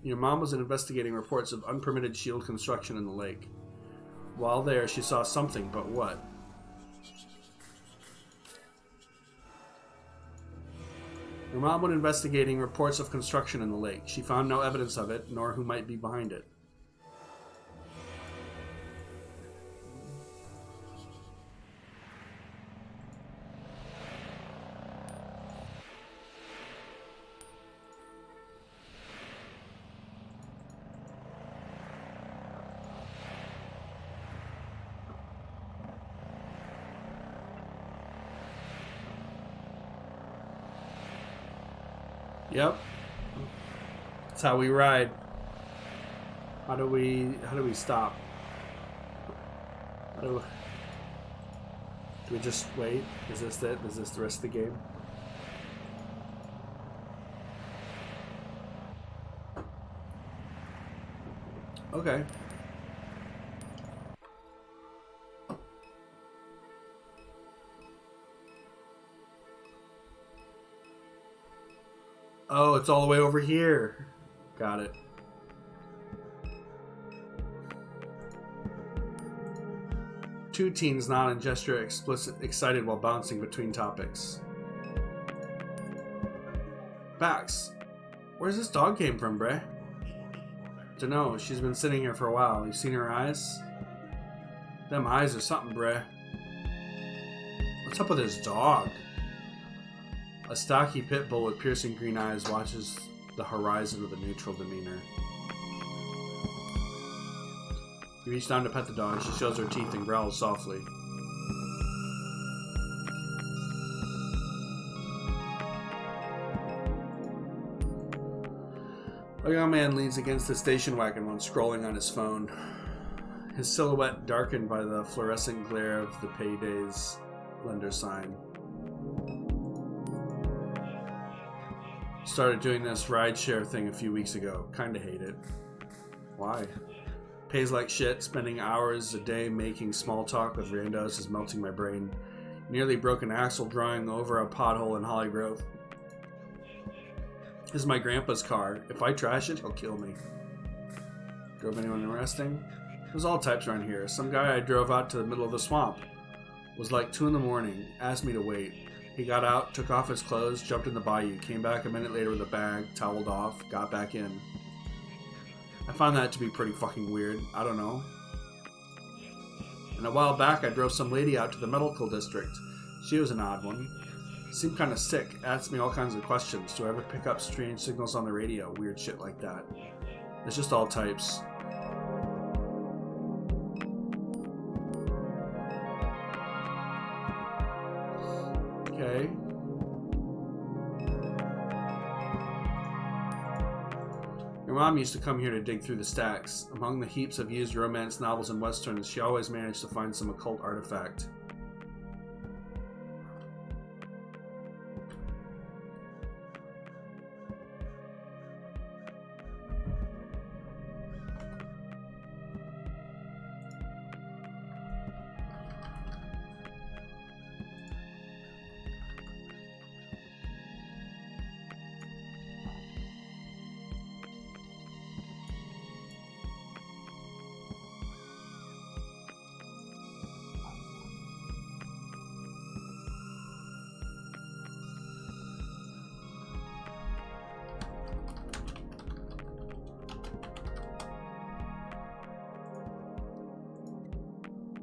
Your mom was investigating reports of unpermitted shield construction in the lake. While there, she saw something, but what? Your mom was investigating reports of construction in the lake. She found no evidence of it, nor who might be behind it. Yep. That's how we ride. How do we stop? Do we just wait? Is this it? Is this the rest of the game? Okay. Oh, it's all the way over here. Got it. Two teens nod and gesture excited while bouncing between topics. Bax, where's this dog came from, bre? Dunno, she's been sitting here for a while. You seen her eyes? Them eyes are something, bre. What's up with this dog? A stocky pit bull with piercing green eyes watches the horizon with a neutral demeanor. You reach down to pet the dog. She shows her teeth and growls softly. A young man leans against the station wagon while scrolling on his phone. His silhouette darkened by the fluorescent glare of the Payday's lender sign. Started doing this rideshare thing a few weeks ago. Kinda hate it. Why? Pays like shit. Spending hours a day making small talk with randos is melting my brain. Nearly broke an axle drawing over a pothole in Holly Grove. This is my grandpa's car. If I trash it, he'll kill me. Drove anyone interesting? There's all types around here. Some guy I drove out to the middle of the swamp. Was like 2 in the morning. Asked me to wait. He got out, took off his clothes, jumped in the bayou, came back a minute later with a bag, toweled off, got back in. I found that to be pretty fucking weird. I don't know. And a while back, I drove some lady out to the medical district. She was an odd one. Seemed kind of sick, asked me all kinds of questions. Do I ever pick up strange signals on the radio? Weird shit like that. It's just all types. Okay. Your mom used to come here to dig through the stacks. Among the heaps of used romance novels and westerns, she always managed to find some occult artifact.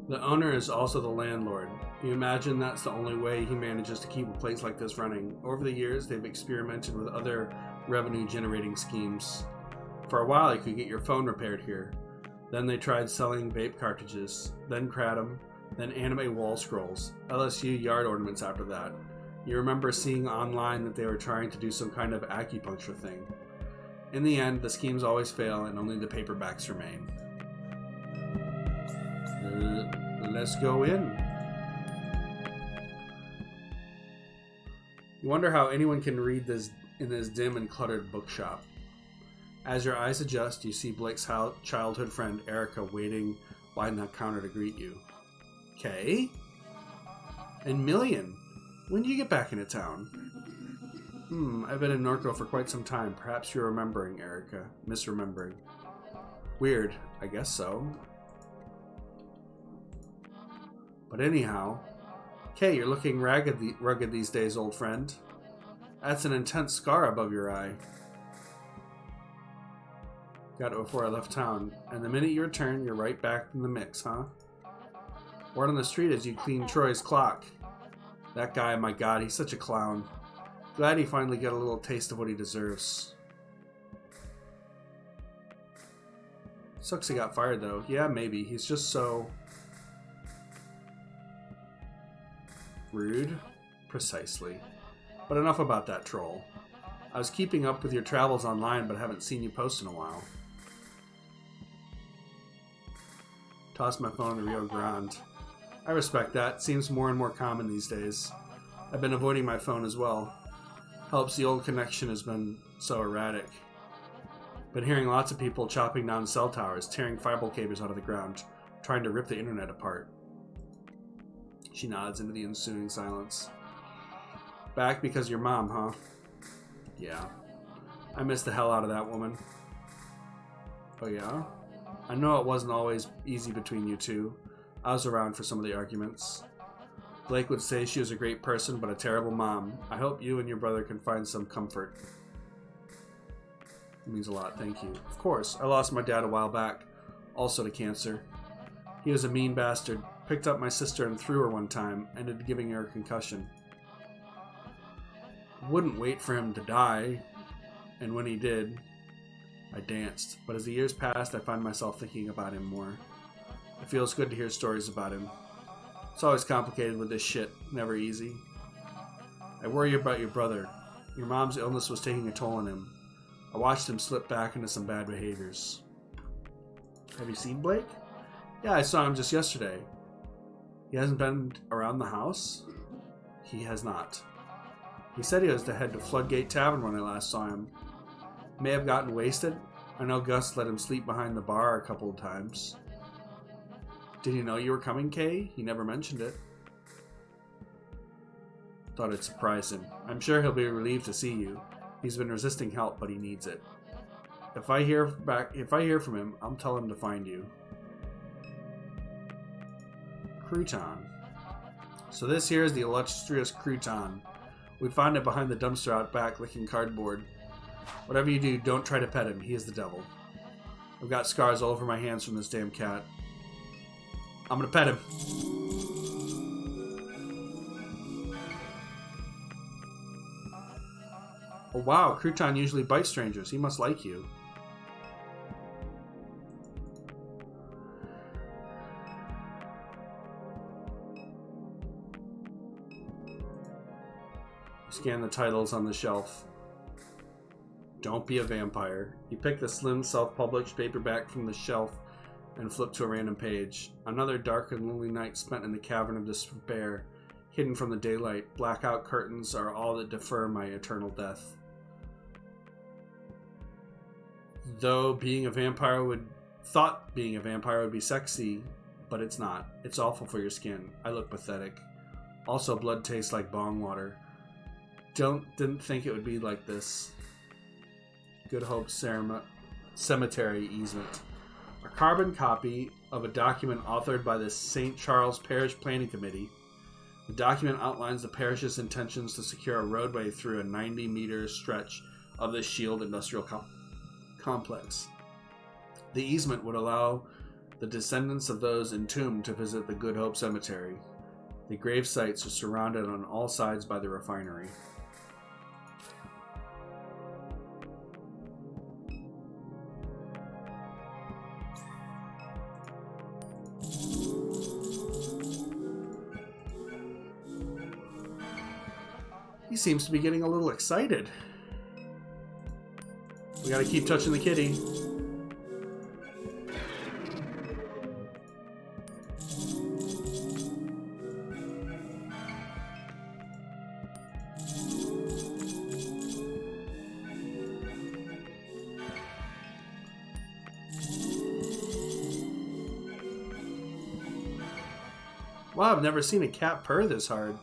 The owner is also the landlord. You imagine that's the only way he manages to keep a place like this running. Over the years, they've experimented with other revenue-generating schemes. For a while, you could get your phone repaired here. Then they tried selling vape cartridges, then kratom, then anime wall scrolls, LSU yard ornaments after that. You remember seeing online that they were trying to do some kind of acupuncture thing. In the end, the schemes always fail and only the paperbacks remain. Let's go in. You wonder how anyone can read this in this dim and cluttered bookshop. As your eyes adjust, you see Blake's childhood friend Erica waiting behind the counter to greet you. Kay? And Million, when did you get back into town? I've been in Norco for quite some time. Perhaps you're remembering, Erica. Misremembering. Weird. I guess so. But anyhow, Kay, you're looking rugged these days, old friend. That's an intense scar above your eye. Got it before I left town, and the minute you return, you're right back in the mix, huh? Word on the street as you clean Troy's clock. That guy, my god, he's such a clown. Glad he finally got a little taste of what he deserves. Sucks he got fired, though. Yeah, maybe. He's just so... rude? Precisely. But enough about that troll. I was keeping up with your travels online, but haven't seen you post in a while. Tossed my phone in the Rio Grande. I respect that. Seems more and more common these days. I've been avoiding my phone as well. Helps the old connection has been so erratic. Been hearing lots of people chopping down cell towers, tearing fiber cables out of the ground, trying to rip the internet apart. She nods into the ensuing silence. Back because your mom, huh? Yeah. I missed the hell out of that woman. Oh yeah? I know it wasn't always easy between you two. I was around for some of the arguments. Blake would say she was a great person, but a terrible mom. I hope you and your brother can find some comfort. It means a lot, thank you. Of course, I lost my dad a while back, also to cancer. He was a mean bastard. Picked up my sister and threw her one time, ended up giving her a concussion. Wouldn't wait for him to die, and when he did, I danced. But as the years passed, I find myself thinking about him more. It feels good to hear stories about him. It's always complicated with this shit, never easy. I worry about your brother. Your mom's illness was taking a toll on him. I watched him slip back into some bad behaviors. Have you seen Blake? Yeah, I saw him just yesterday. He hasn't been around the house? He has not. He said he was to head to Floodgate Tavern when I last saw him. May have gotten wasted. I know Gus let him sleep behind the bar a couple of times. Did he know you were coming, Kay? He never mentioned it. Thought it'd surprise him. I'm sure he'll be relieved to see you. He's been resisting help, but he needs it. If I hear from him, I'll tell him to find you. Crouton. So this here is the illustrious Crouton. We found it behind the dumpster out back licking cardboard. Whatever you do, don't try to pet him. He is the devil. I've got scars all over my hands from this damn cat. I'm gonna pet him. Oh wow, Crouton usually bites strangers. He must like you. Scan the titles on the shelf. Don't be a vampire. You pick the slim self-published paperback from the shelf and flip to a random page. Another dark and lonely night spent in the cavern of despair, hidden from the daylight. Blackout curtains are all that defer my eternal death. Thought being a vampire would be sexy, but it's not. It's awful for your skin. I look pathetic. Also, blood tastes like bong water. Didn't think it would be like this. Good Hope Cemetery easement. A carbon copy of a document authored by the St. Charles Parish Planning Committee. The document outlines the parish's intentions to secure a roadway through a 90-meter stretch of the Shield Industrial Complex. The easement would allow the descendants of those entombed to visit the Good Hope Cemetery. The grave sites are surrounded on all sides by the refinery. He seems to be getting a little excited. We gotta keep touching the kitty. Wow, I've never seen a cat purr this hard.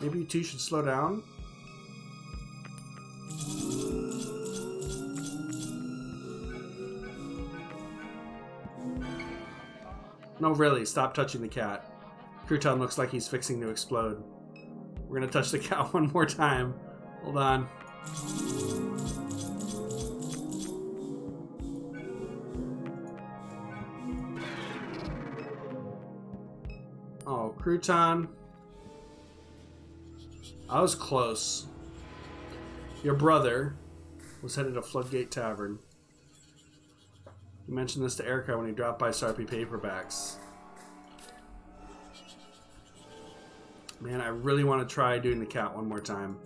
Maybe you two should slow down. No, really, stop touching the cat. Crouton looks like he's fixing to explode. We're gonna touch the cat one more time. Hold on. Oh, Crouton. I was close. Your brother was headed to Floodgate Tavern. He mentioned this to Erica when he dropped by Sarpy Paperbacks. Man, I really want to try doing the cat one more time.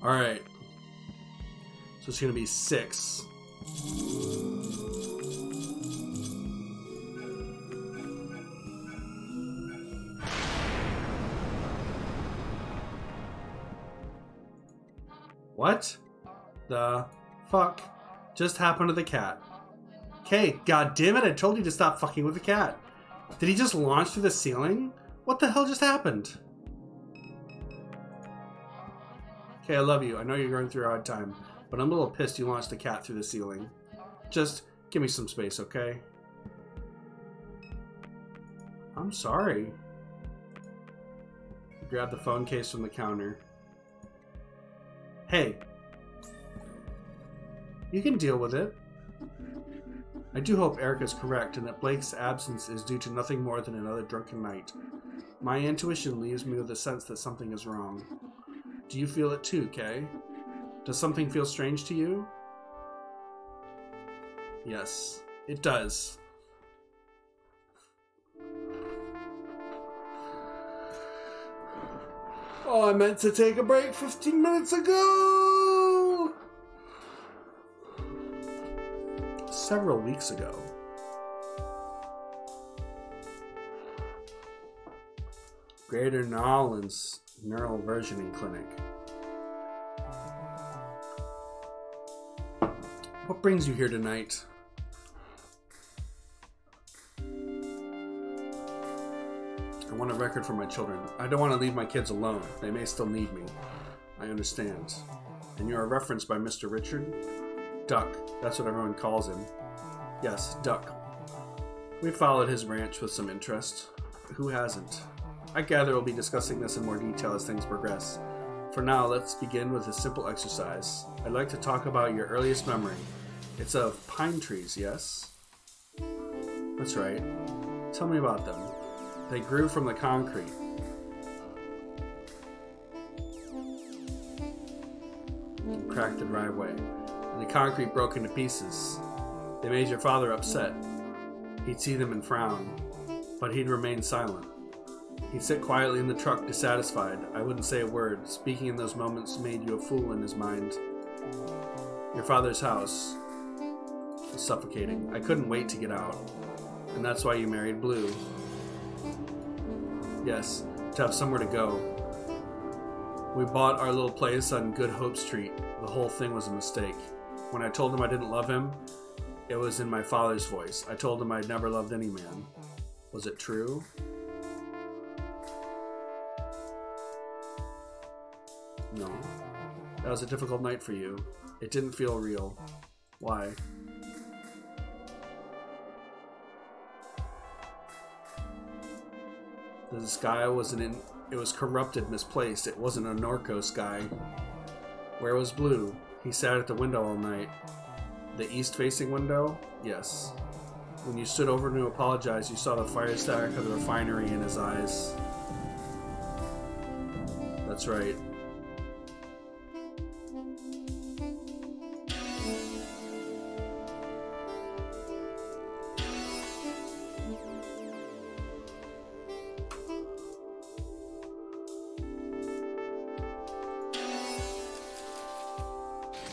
Alright. So it's going to be 6. What the fuck just happened to the cat? Okay, god damn it, I told you to stop fucking with the cat. Did he just launch through the ceiling? What the hell just happened? Okay, I love you. I know you're going through a hard time, but I'm a little pissed you launched the cat through the ceiling. Just give me some space, okay? I'm sorry. Grab the phone case from the counter. Hey. You can deal with it. I do hope Erica's correct and that Blake's absence is due to nothing more than another drunken night. My intuition leaves me with a sense that something is wrong. Do you feel it too, Kay? Does something feel strange to you? Yes, it does. Oh, I meant to take a break 15 minutes ago! Several weeks ago. Greater New Orleans Neural Versioning Clinic. What brings you here tonight? I want a record for my children. I don't want to leave my kids alone. They may still need me. I understand. And you're a reference by Mr. Richard? Duck. That's what everyone calls him. Yes, Duck. We followed his ranch with some interest. Who hasn't? I gather we'll be discussing this in more detail as things progress. For now, let's begin with a simple exercise. I'd like to talk about your earliest memory. It's of pine trees, yes? That's right. Tell me about them. They grew from the concrete. Cracked the driveway, and the concrete broke into pieces. They made your father upset. He'd see them and frown, but he'd remain silent. He'd sit quietly in the truck, dissatisfied. I wouldn't say a word. Speaking in those moments made you a fool in his mind. Your father's house was suffocating. I couldn't wait to get out, and that's why you married Blue. Yes, to have somewhere to go. We bought our little place on Good Hope Street. The whole thing was a mistake. When I told him I didn't love him, it was in my father's voice. I told him I'd never loved any man. Was it true? No. That was a difficult night for you. It didn't feel real. Why? The sky wasn't it was corrupted, misplaced. It wasn't a Norco sky. Where was Blue? He sat at the window all night. The east-facing window? Yes. When you stood over to apologize, you saw the fire stack of the refinery in his eyes. That's right.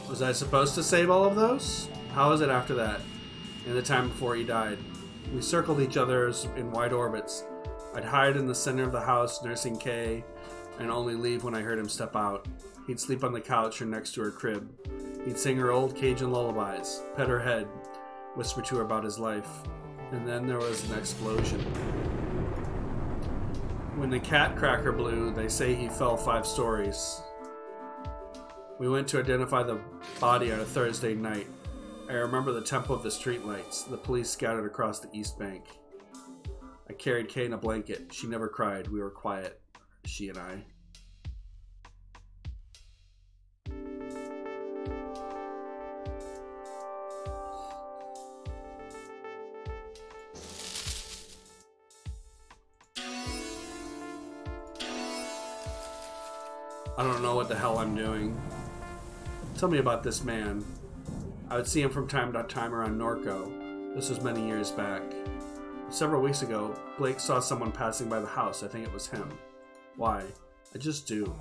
Was I supposed to save all of those? How was it after that? In the time before he died? We circled each other in wide orbits. I'd hide in the center of the house, nursing Kay, and only leave when I heard him step out. He'd sleep on the couch or next to her crib. He'd sing her old Cajun lullabies, pet her head, whisper to her about his life. And then there was an explosion. When the cat cracker blew, they say he fell 5 stories. We went to identify the body on a Thursday night. I remember the tempo of the streetlights, the police scattered across the East Bank. I carried Kay in a blanket. She never cried. We were quiet, she and I. I don't know what the hell I'm doing. Tell me about this man. I would see him from time to time around Norco. This was many years back. Several weeks ago, Blake saw someone passing by the house. I think it was him. Why? I just do.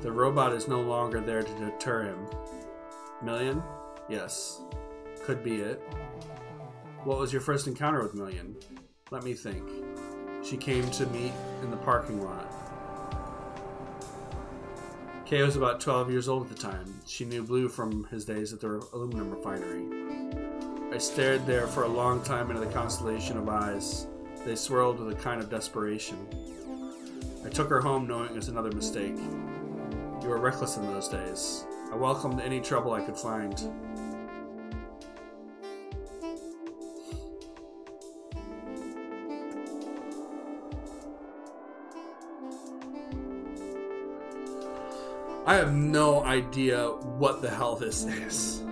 The robot is no longer there to deter him. Million? Yes. Could be it. What was your first encounter with Million? Let me think. She came to meet in the parking lot. Kay was about 12 years old at the time. She knew Blue from his days at the aluminum refinery. I stared there for a long time into the constellation of eyes. They swirled with a kind of desperation. I took her home knowing it was another mistake. You were reckless in those days. I welcomed any trouble I could find. I have no idea what the hell this is.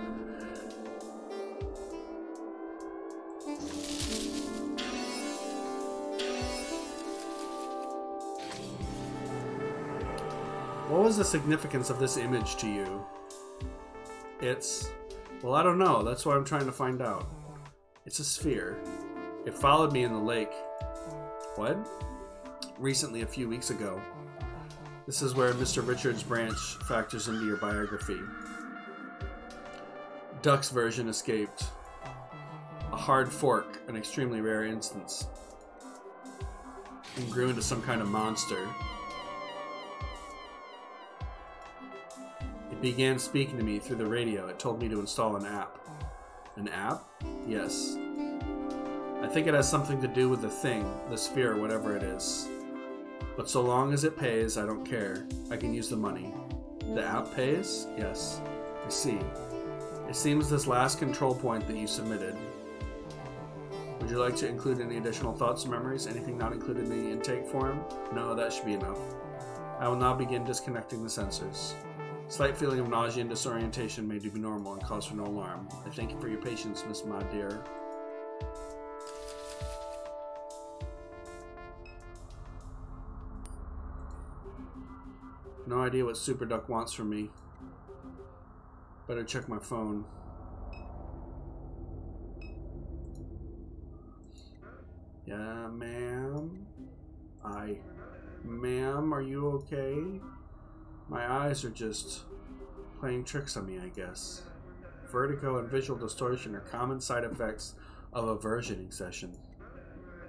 What was the significance of this image to you? Well, I don't know. That's what I'm trying to find out. It's a sphere. It followed me in the lake. What? Recently, a few weeks ago. This is where Mr. Richards' branch factors into your biography. Duck's version escaped. A hard fork, an extremely rare instance. And grew into some kind of monster. It began speaking to me through the radio. It told me to install an app. An app? Yes. I think it has something to do with the thing, the sphere, whatever it is. But so long as it pays, I don't care. I can use the money. The app pays? Yes. I see. It seems this last control point that you submitted. Would you like to include any additional thoughts or memories? Anything not included in the intake form? No, that should be enough. I will now begin disconnecting the sensors. Slight feeling of nausea and disorientation may be normal and cause for no alarm. I thank you for your patience, Miss Ma dear. No idea what Super Duck wants from me. Better check my phone. Yeah, ma'am? Ma'am, are you okay? My eyes are just playing tricks on me, I guess. Vertigo and visual distortion are common side effects of a versioning session.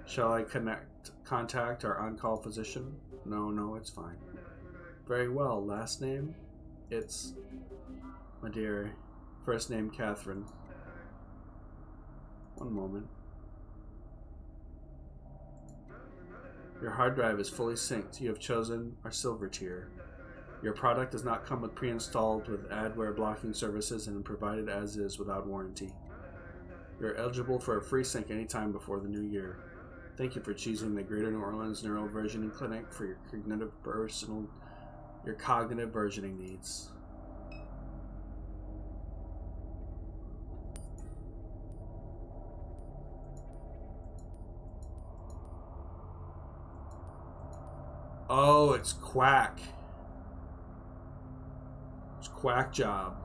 Shall I contact our on-call physician? No, it's fine. Very well. Last name? It's my dear. First name Catherine. One moment. Your hard drive is fully synced. You have chosen our silver tier. Your product does not come with pre-installed with adware blocking services and provided as is without warranty. You're eligible for a free sync anytime before the new year. Thank you for choosing the Greater New Orleans Neuroversioning Clinic for your cognitive versioning needs. Oh, it's Quack. It's Quack Job.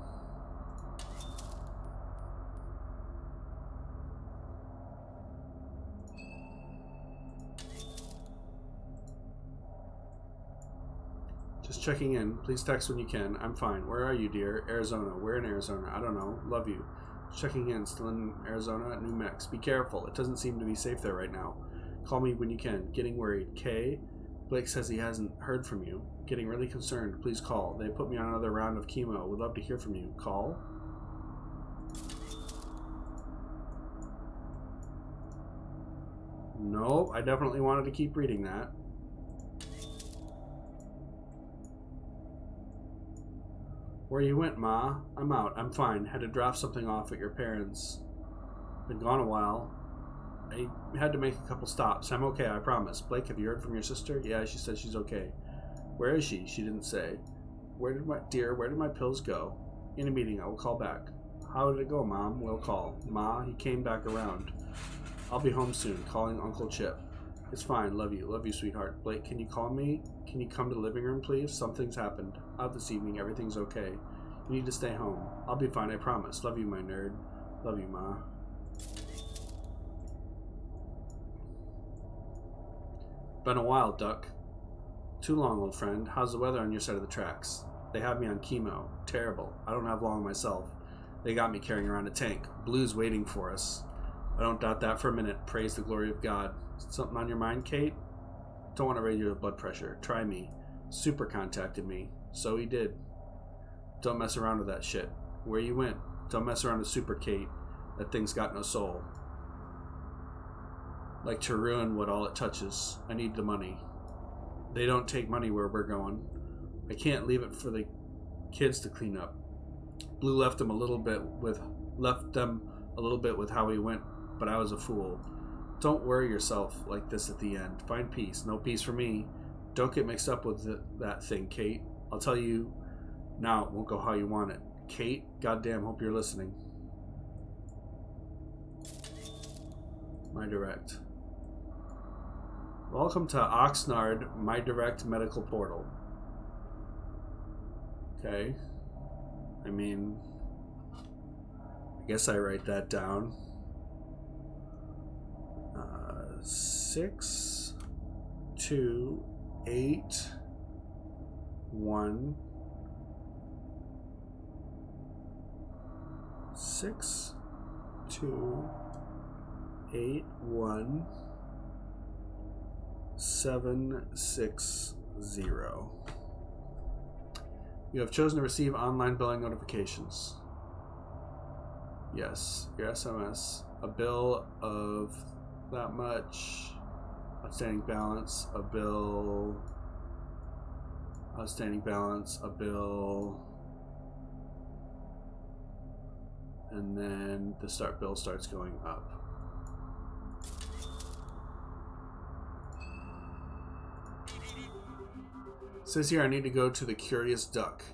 Just checking in. Please text when you can. I'm fine. Where are you, dear? Arizona. Where in Arizona? I don't know. Love you. Checking in. Still in Arizona? New Mex. Be careful. It doesn't seem to be safe there right now. Call me when you can. Getting worried. Kay? Blake says he hasn't heard from you. Getting really concerned. Please call. They put me on another round of chemo. Would love to hear from you. Call? No, I definitely wanted to keep reading that. Where you went, Ma? I'm out. I'm fine. Had to drop something off at your parents'. Been gone a while. I had to make a couple stops. I'm okay, I promise. Blake, have you heard from your sister? Yeah, she said she's okay. Where is she? She didn't say. Where did my pills go? In a meeting. I will call back. How did it go, Mom? We'll call. Ma, he came back around. I'll be home soon. Calling Uncle Chip. It's fine. Love you. Love you, sweetheart. Blake, can you call me? Can you come to the living room, please? Something's happened. Out this evening. Everything's okay. You need to stay home. I'll be fine, I promise. Love you, my nerd. Love you, Ma. Been a while, Duck. Too long, old friend. How's the weather on your side of the tracks? They have me on chemo. Terrible. I don't have long myself. They got me carrying around a tank. Blue's waiting for us. I don't doubt that for a minute. Praise the glory of God. Something on your mind, Kate? Don't want to raise your blood pressure. Try me. Super contacted me. So he did. Don't mess around with that shit. Where you went, don't mess around with Super Kate. That thing's got no soul. Like to ruin what all it touches. I need the money. They don't take money where we're going. I can't leave it for the kids to clean up. Blue left them a little bit with how he went, but I was a fool. Don't worry yourself like this at the end. Find peace. No peace for me. Don't get mixed up with that thing, Kate. I'll tell you now, it won't go how you want it. Kate, goddamn, hope you're listening. My Direct. Welcome to Oxnard, My Direct Medical Portal. Okay. I mean, I guess I write that down. 6, 2, 8, 1, 6, 2, 8, 1, 7, 6, 0. You have chosen to receive online billing notifications. Yes, your SMS. A bill of that much. Outstanding balance. A bill. Outstanding balance. A bill. And then the bill starts going up. It says here I need to go to the Curious Duck.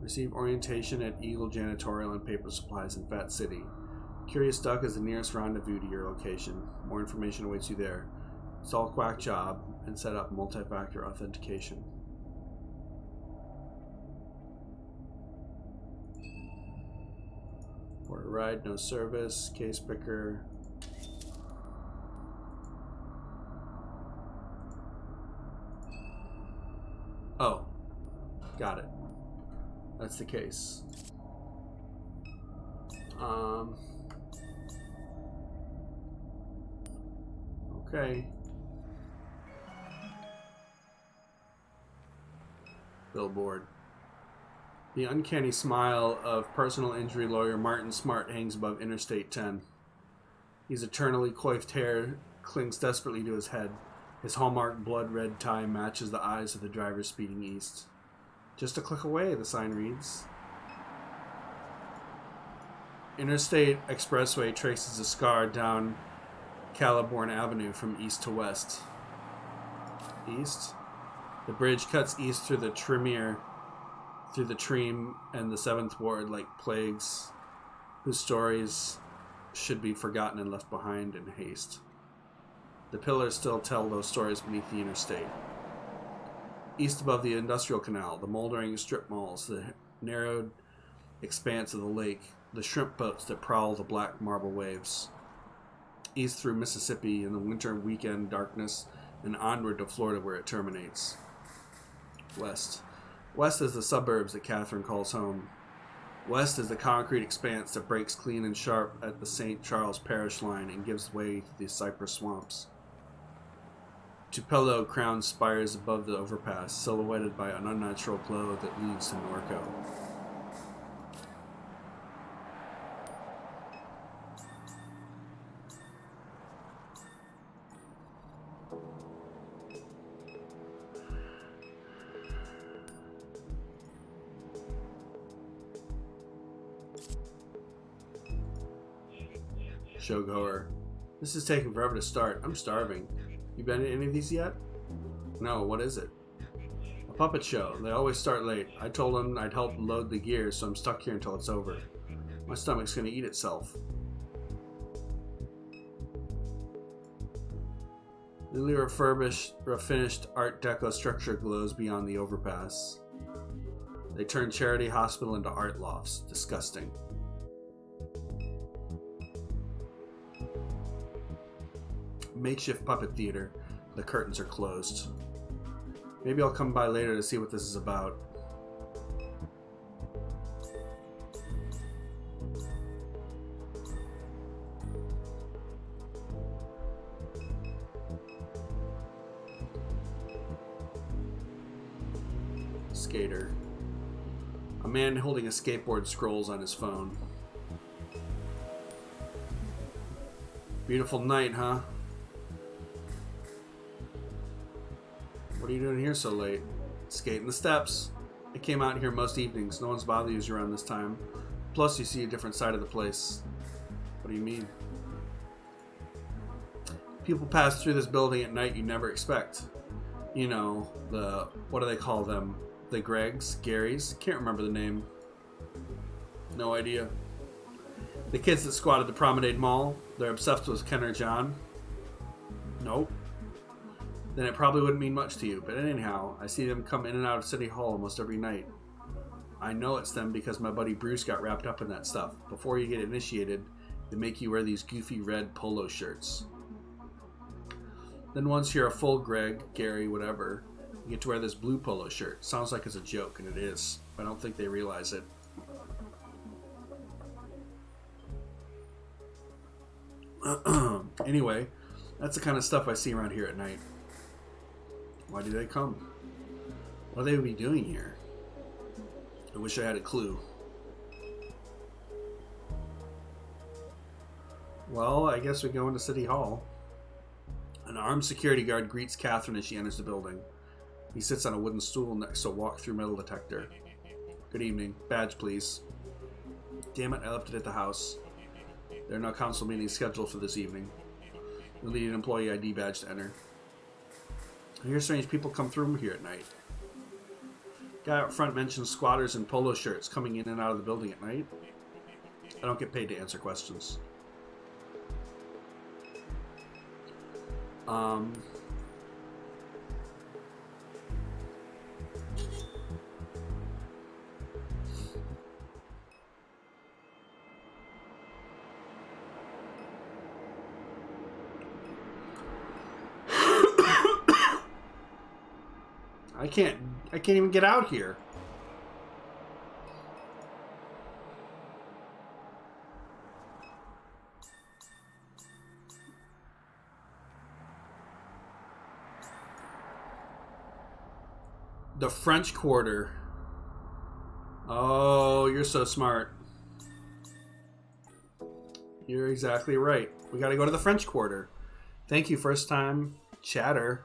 Receive orientation at Eagle Janitorial and Paper Supplies in Fat City. Curious Duck is the nearest rendezvous to your location. More information awaits you there. Solve Quack job and set up multi-factor authentication. Order ride, no service, case picker. Oh, got it. That's the case. Okay. Billboard. The uncanny smile of personal injury lawyer Martin Smart hangs above Interstate 10. His eternally coiffed hair clings desperately to his head. His hallmark blood-red tie matches the eyes of the driver speeding east. Just a click away, the sign reads. Interstate Expressway traces a scar down Caliborn Avenue from east to west. East? The bridge cuts east through the Tremere, through the Treem and the 7th Ward like plagues, whose stories should be forgotten and left behind in haste. The pillars still tell those stories beneath the interstate. East above the industrial canal, the moldering strip malls, the narrowed expanse of the lake, the shrimp boats that prowl the black marble waves. East through Mississippi in the winter weekend darkness, and onward to Florida where it terminates. West. West is the suburbs that Catherine calls home. West is the concrete expanse that breaks clean and sharp at the St. Charles Parish line and gives way to the cypress swamps. Tupelo crowned spires above the overpass, silhouetted by an unnatural glow that leads to Norco. Showgoer. This is taking forever to start. I'm starving. You been to any of these yet? No, what is it? A puppet show. They always start late. I told them I'd help load the gear, so I'm stuck here until it's over. My stomach's gonna eat itself. Newly refinished Art Deco structure glows beyond the overpass. They turn Charity Hospital into art lofts. Disgusting. Makeshift puppet theater. The curtains are closed. Maybe I'll come by later to see what this is about. Skater. A man holding a skateboard scrolls on his phone. Beautiful night, huh? What are you doing here so late? Skating the steps. I came out here most evenings. No one's bothering you around this time. Plus, you see a different side of the place. What do you mean? People pass through this building at night you never expect. You know, what do they call them? The Gregs? Garys? Can't remember the name. No idea. The kids that squatted the Promenade Mall, they're obsessed with Ken or John? Nope. Then it probably wouldn't mean much to you. But anyhow, I see them come in and out of City Hall almost every night. I know it's them because my buddy Bruce got wrapped up in that stuff. Before you get initiated, they make you wear these goofy red polo shirts. Then once you're a full Greg, Gary, whatever, you get to wear this blue polo shirt. Sounds like it's a joke, and it is. But I don't think they realize it. Anyway, that's the kind of stuff I see around here at night. Why do they come? What would they be doing here? I wish I had a clue. Well, I guess we go into City Hall. An armed security guard greets Catherine as she enters the building. He sits on a wooden stool next to a walk-through metal detector. Good evening. Badge, please. Damn it, I left it at the house. There are no council meetings scheduled for this evening. You'll need an employee ID badge to enter. I hear strange people come through here at night. Guy up front mentions squatters in polo shirts coming in and out of the building at night. I don't get paid to answer questions. I can't even get out here. The French Quarter. Oh, you're so smart. You're exactly right. We gotta go to the French Quarter. Thank you, first time chatter.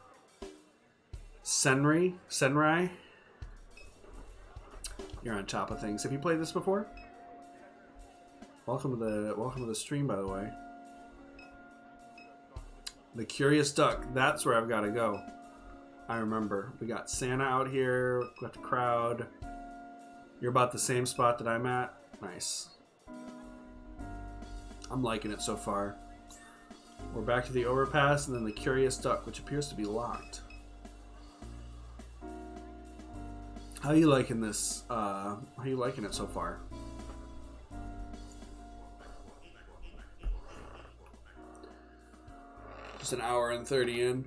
Senrai? You're on top of things. Have you played this before? Welcome to the stream, by the way. The Curious Duck. That's where I've got to go. I remember. We got Santa out here. We got the crowd. You're about the same spot that I'm at. Nice. I'm liking it so far. We're back to the overpass and then the Curious Duck, which appears to be locked. How are you liking this? How are you liking it so far? Just an hour and 30 in.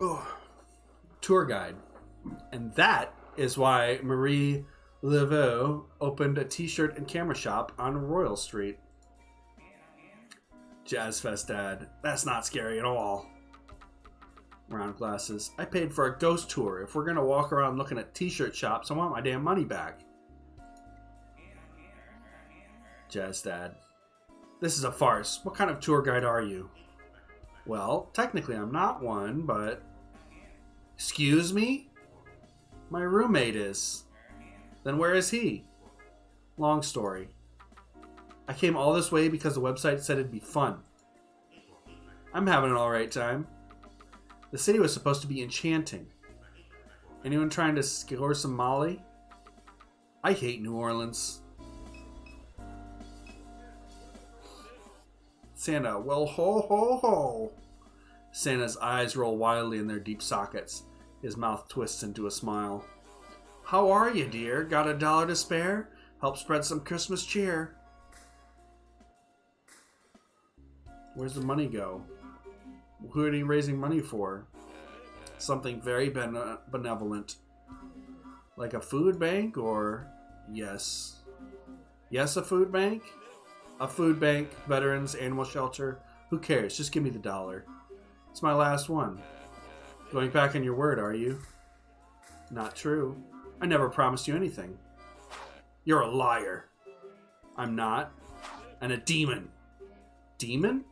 Oh, tour guide. And that is why Marie Laveau opened a t-shirt and camera shop on Royal Street. Jazz Fest Dad. That's not scary at all. Round glasses. I paid for a ghost tour. If we're gonna walk around looking at t-shirt shops, I want my damn money back. Jazz Dad. This is a farce. What kind of tour guide are you? Well, technically I'm not one, but... Excuse me? My roommate is. Then where is he? Long story. I came all this way because the website said it'd be fun. I'm having an alright time. The city was supposed to be enchanting. Anyone trying to score some Molly? I hate New Orleans. Santa, well, ho, ho, ho. Santa's eyes roll wildly in their deep sockets. His mouth twists into a smile. How are you, dear? Got $1 to spare? Help spread some Christmas cheer. Where's the money go? Who are you raising money for? Something very benevolent. Like a food bank or... Yes. Yes, a food bank? A food bank, veterans, animal shelter. Who cares? Just give me the $1. It's my last one. Going back on your word, are you? Not true. I never promised you anything. You're a liar. I'm not. And a demon. Demon?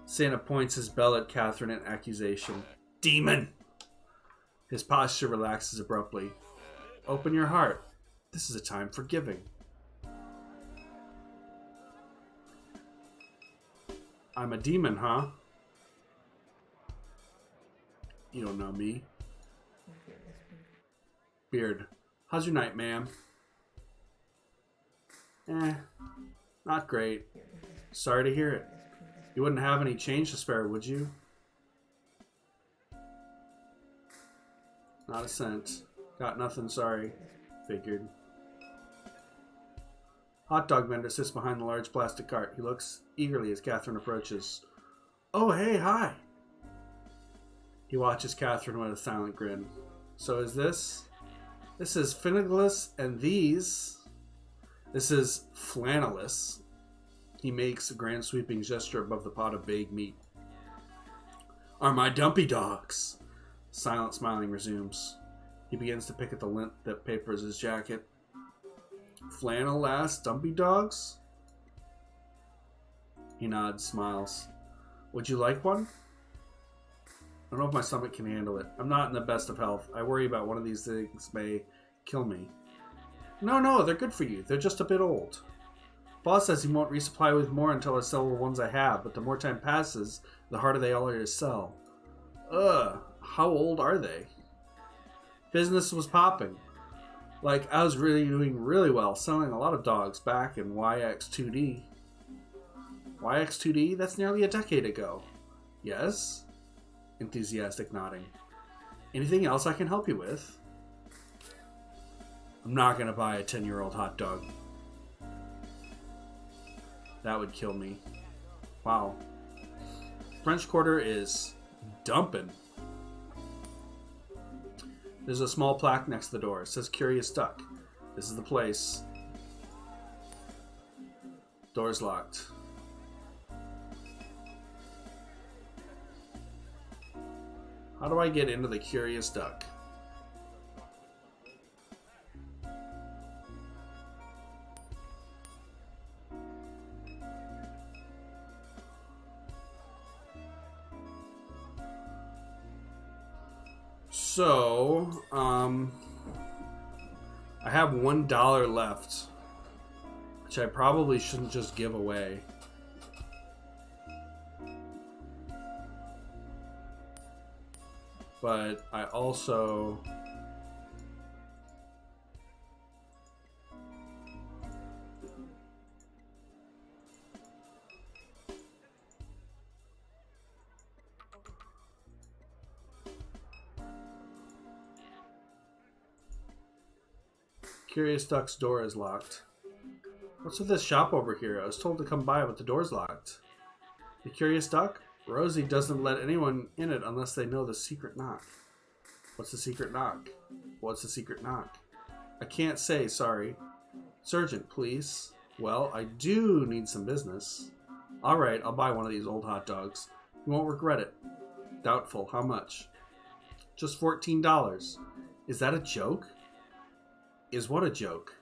Santa points his bell at Catherine in accusation. Demon! His posture relaxes abruptly. Open your heart. This is a time for giving. I'm a demon, huh? You don't know me. Beard. How's your night, ma'am? Not great. Sorry to hear it. You wouldn't have any change to spare, would you? Not a cent. Got nothing, sorry. Figured. Hot dog vendor sits behind the large plastic cart. He looks eagerly as Catherine approaches. Oh, hey, hi. He watches Catherine with a silent grin. So is this? This is Finnegless, and these... This is Flannelous. He makes a grand sweeping gesture above the pot of vague meat. Are my dumpy dogs. Silent smiling resumes. He begins to pick at the lint that papers his jacket. Flannel-ass dumpy dogs? He nods, smiles. Would you like one? I don't know if my stomach can handle it. I'm not in the best of health. I worry about one of these things may kill me. No, they're good for you. They're just a bit old. Boss says he won't resupply with more until I sell the ones I have, but the more time passes, the harder they are to sell. Ugh, how old are they? Business was popping. Like, I was really doing really well, selling a lot of dogs back in YX2D. YX2D? That's nearly a decade ago. Yes? Enthusiastic nodding. Anything else I can help you with? I'm not going to buy a 10-year-old hot dog. That would kill me. Wow. French Quarter is dumping. There's a small plaque next to the door. It says Curious Duck. This is the place. Door's locked. How do I get into the Curious Duck? So, I have $1 left, which I probably shouldn't just give away. But I also... Curious Duck's door is locked. What's with this shop over here? I was told to come by, but the door's locked. The Curious Duck? Rosie doesn't let anyone in it unless they know the secret knock. What's the secret knock? What's the secret knock? I can't say, sorry. Sergeant, please. Well, I do need some business. Alright, I'll buy one of these old hot dogs. You won't regret it. Doubtful. How much? Just $14. Is that a joke? Is what a joke?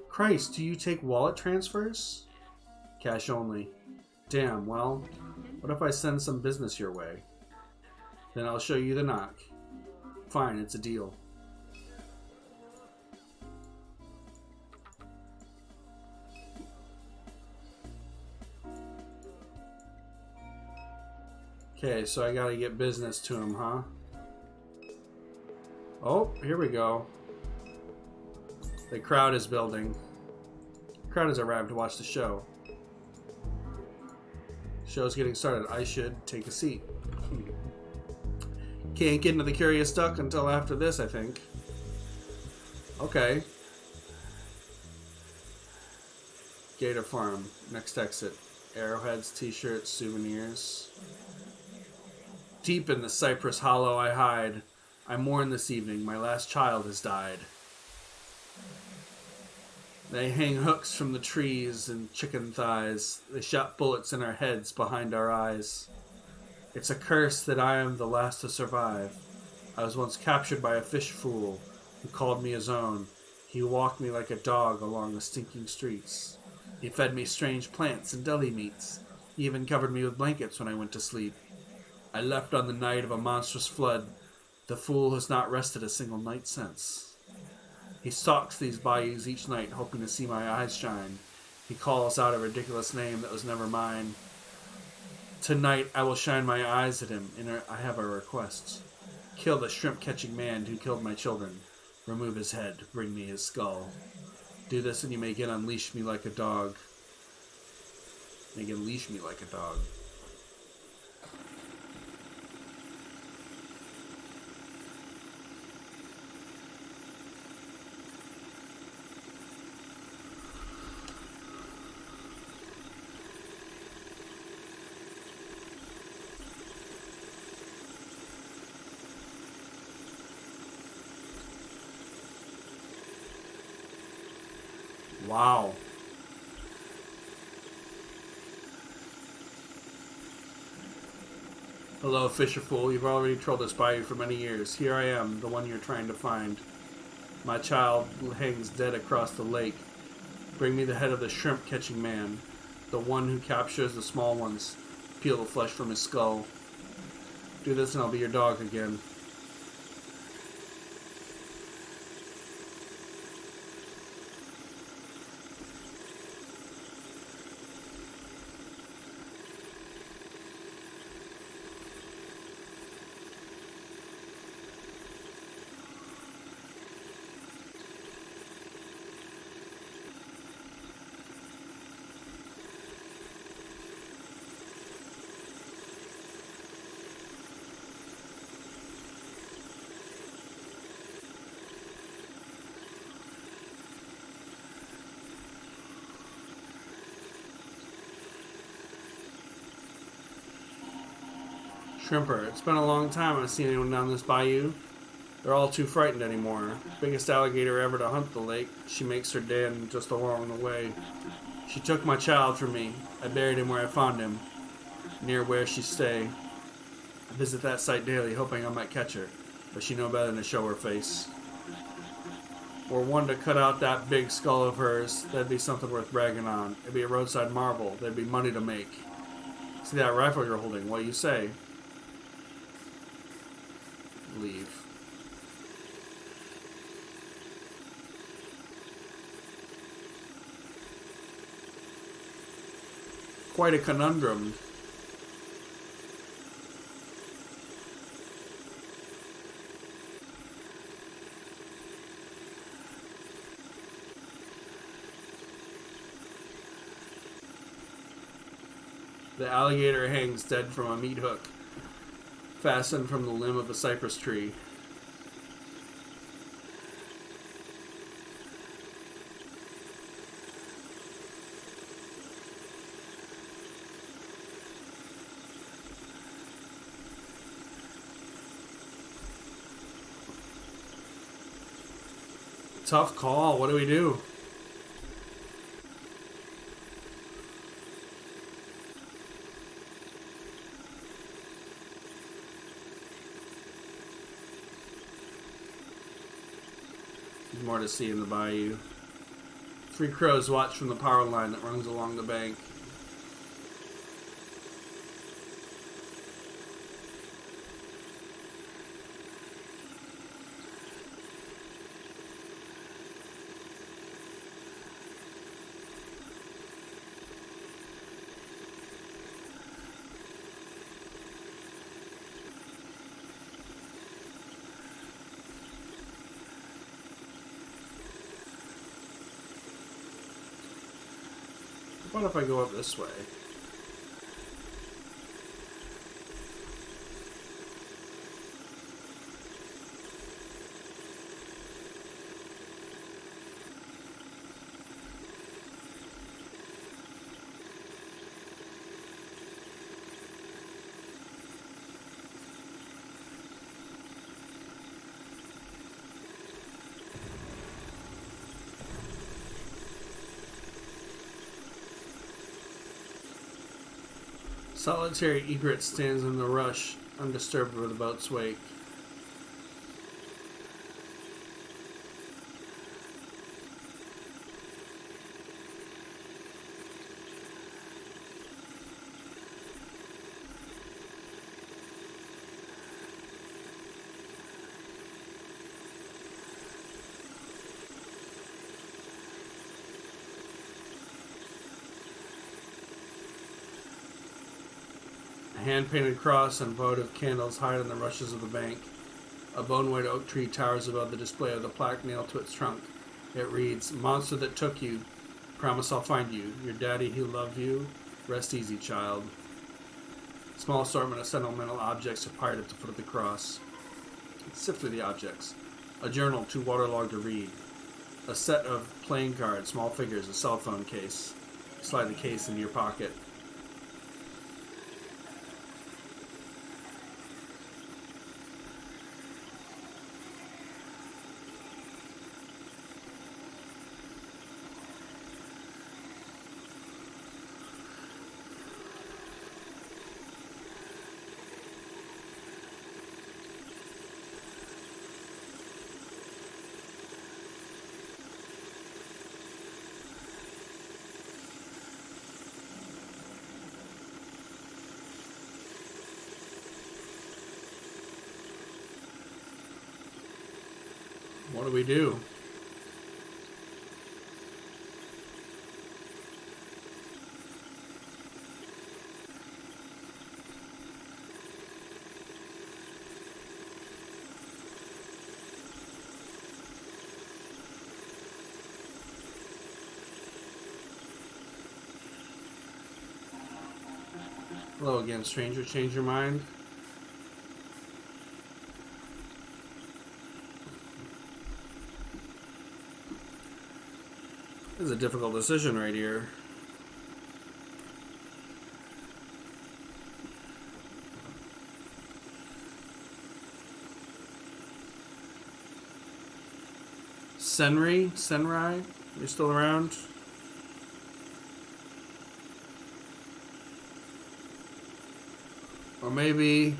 Christ, do you take wallet transfers? Cash only. Damn, well, what if I send some business your way? Then I'll show you the knock. Fine, it's a deal. Okay, so I gotta get business to him, huh? Oh, here we go. The crowd is building. The crowd has arrived to watch the show. Show's getting started. I should take a seat. Can't get into the Curious Duck until after this, I think. Okay. Gator Farm. Next exit. Arrowheads, t-shirts, souvenirs. Deep in the cypress hollow I hide. I mourn this evening. My last child has died. They hang hooks from the trees and chicken thighs. They shot bullets in our heads behind our eyes. It's a curse that I am the last to survive. I was once captured by a fish fool who called me his own. He walked me like a dog along the stinking streets. He fed me strange plants and deli meats. He even covered me with blankets when I went to sleep. I left on the night of a monstrous flood. The fool has not rested a single night since. He stalks these bayous each night, hoping to see my eyes shine. He calls out a ridiculous name that was never mine. Tonight I will shine my eyes at him, and I have a request. Kill the shrimp-catching man who killed my children. Remove his head, bring me his skull. Do this and you may again unleash me like a dog. May again unleash me like a dog. Wow. Hello, Fisher Fool. You've already trolled this bayou for many years. Here I am, the one you're trying to find. My child hangs dead across the lake. Bring me the head of the shrimp-catching man, the one who captures the small ones. Peel the flesh from his skull. Do this and I'll be your dog again. Shrimper, it's been a long time I've seen anyone down this bayou. They're all too frightened anymore. Biggest alligator ever to hunt the lake. She makes her den just along the way. She took my child from me. I buried him where I found him, near where she stay. I visit that site daily, hoping I might catch her, but she know better than to show her face. Were one to cut out that big skull of hers, that'd be something worth bragging on. It'd be a roadside marvel. There'd be money to make. See that rifle you're holding? What do you say? Leave. Quite a conundrum. The alligator hangs dead from a meat hook, fastened from the limb of a cypress tree. Tough call. What do we do? There's more to see in the bayou. 3 crows watch from the power line that runs along the bank. What if I go up this way? Solitary egret stands in the rush, undisturbed by the boat's wake. A hand-painted cross and votive candles hide in the rushes of the bank. A bone-white oak tree towers above the display of the plaque nailed to its trunk. It reads, "Monster that took you, promise I'll find you. Your daddy, he loved you. Rest easy, child." Small assortment of sentimental objects are piled at the foot of the cross. Sift through the objects. A journal too waterlogged to read. A set of playing cards, small figures, a cell phone case. Slide the case into your pocket. What do we do? Hello again, stranger. Change your mind? This is a difficult decision right here. Senrai, you still around? Or maybe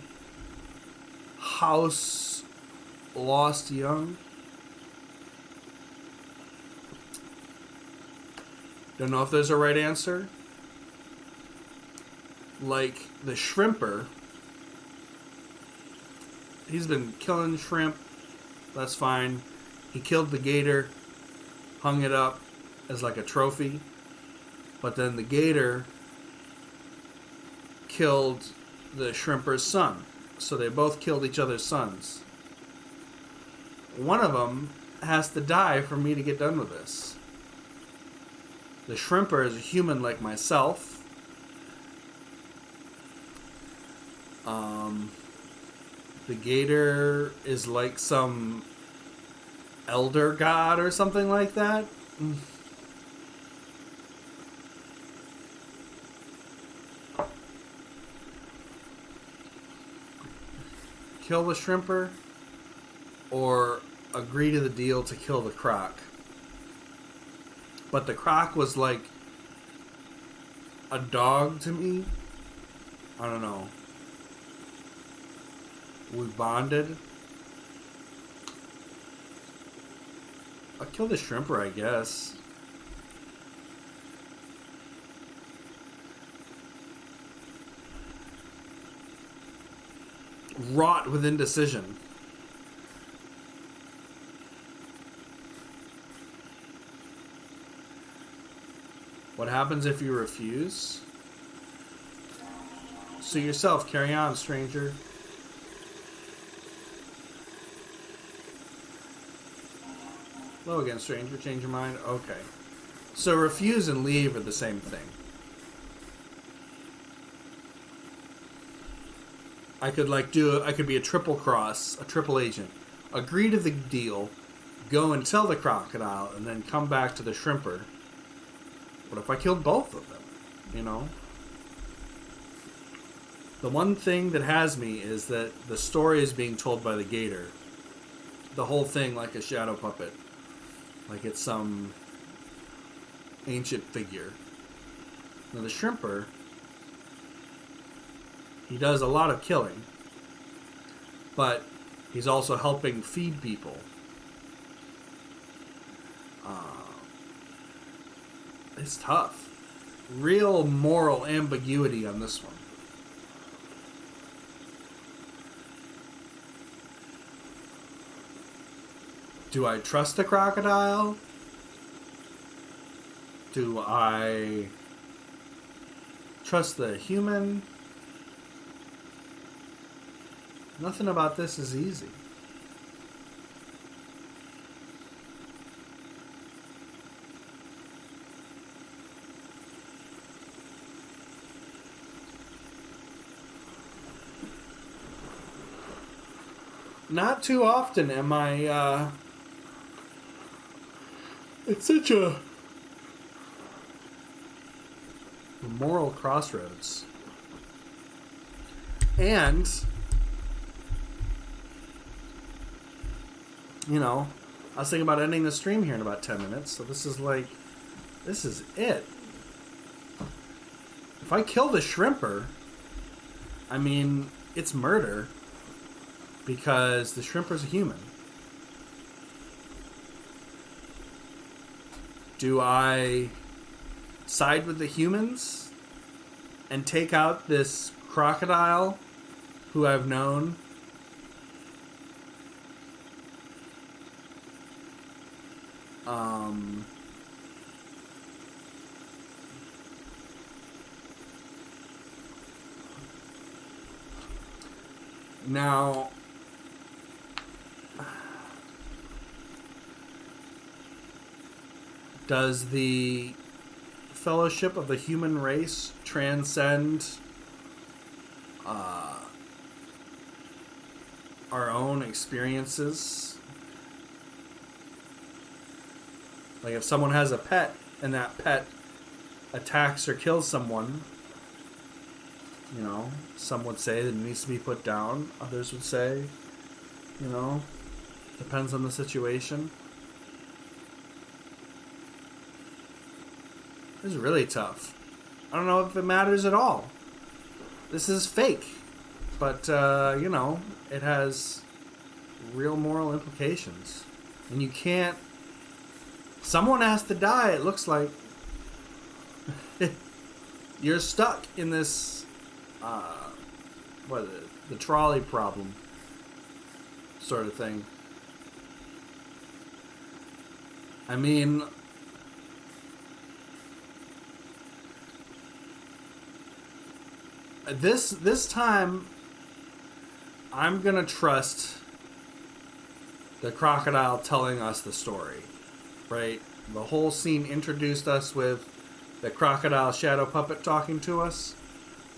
House Lost Young? Don't know if there's a right answer. Like the shrimper, he's been killing shrimp. That's fine. He killed the gator, hung it up as like a trophy. But then the gator killed the shrimper's son. So they both killed each other's sons. One of them has to die for me to get done with this. The shrimper is a human like myself. The gator is like some elder god or something like that. Kill the shrimper or agree to the deal to kill the croc. But the croc was like a dog to me. I don't know. We bonded. I'll kill the shrimper, I guess. Rot with indecision. What happens if you refuse? Sue yourself. Carry on, stranger. Hello again, stranger. Change your mind? Okay. So refuse and leave are the same thing. I could I could be a triple cross, a triple agent. Agree to the deal, go and tell the crocodile, and then come back to the shrimper. What if I killed both of them? You know? The one thing that has me is that the story is being told by the gator. The whole thing like a shadow puppet. Like it's some ancient figure. Now the shrimper He does a lot of killing. But he's also helping feed people. It's tough. Real moral ambiguity on this one. Do I trust the crocodile? Do I trust the human? Nothing about this is easy. Not too often am I, it's such a moral crossroads. And, you know, I was thinking about ending the stream here in about 10 minutes, so this is it. If I kill the shrimper, I mean, it's murder. Because the shrimper's a human. Do I side with the humans and take out this crocodile who I've known? Now, does the fellowship of the human race transcend our own experiences? Like if someone has a pet and that pet attacks or kills someone, you know, some would say that it needs to be put down. Others would say, you know, depends on the situation. This is really tough. I don't know if it matters at all. This is fake. But, you know, it has real moral implications. And you can't... Someone has to die, it looks like. You're stuck in this... what is it? The trolley problem. Sort of thing. I mean... This time, I'm gonna trust the crocodile telling us the story, right? The whole scene introduced us with the crocodile shadow puppet talking to us,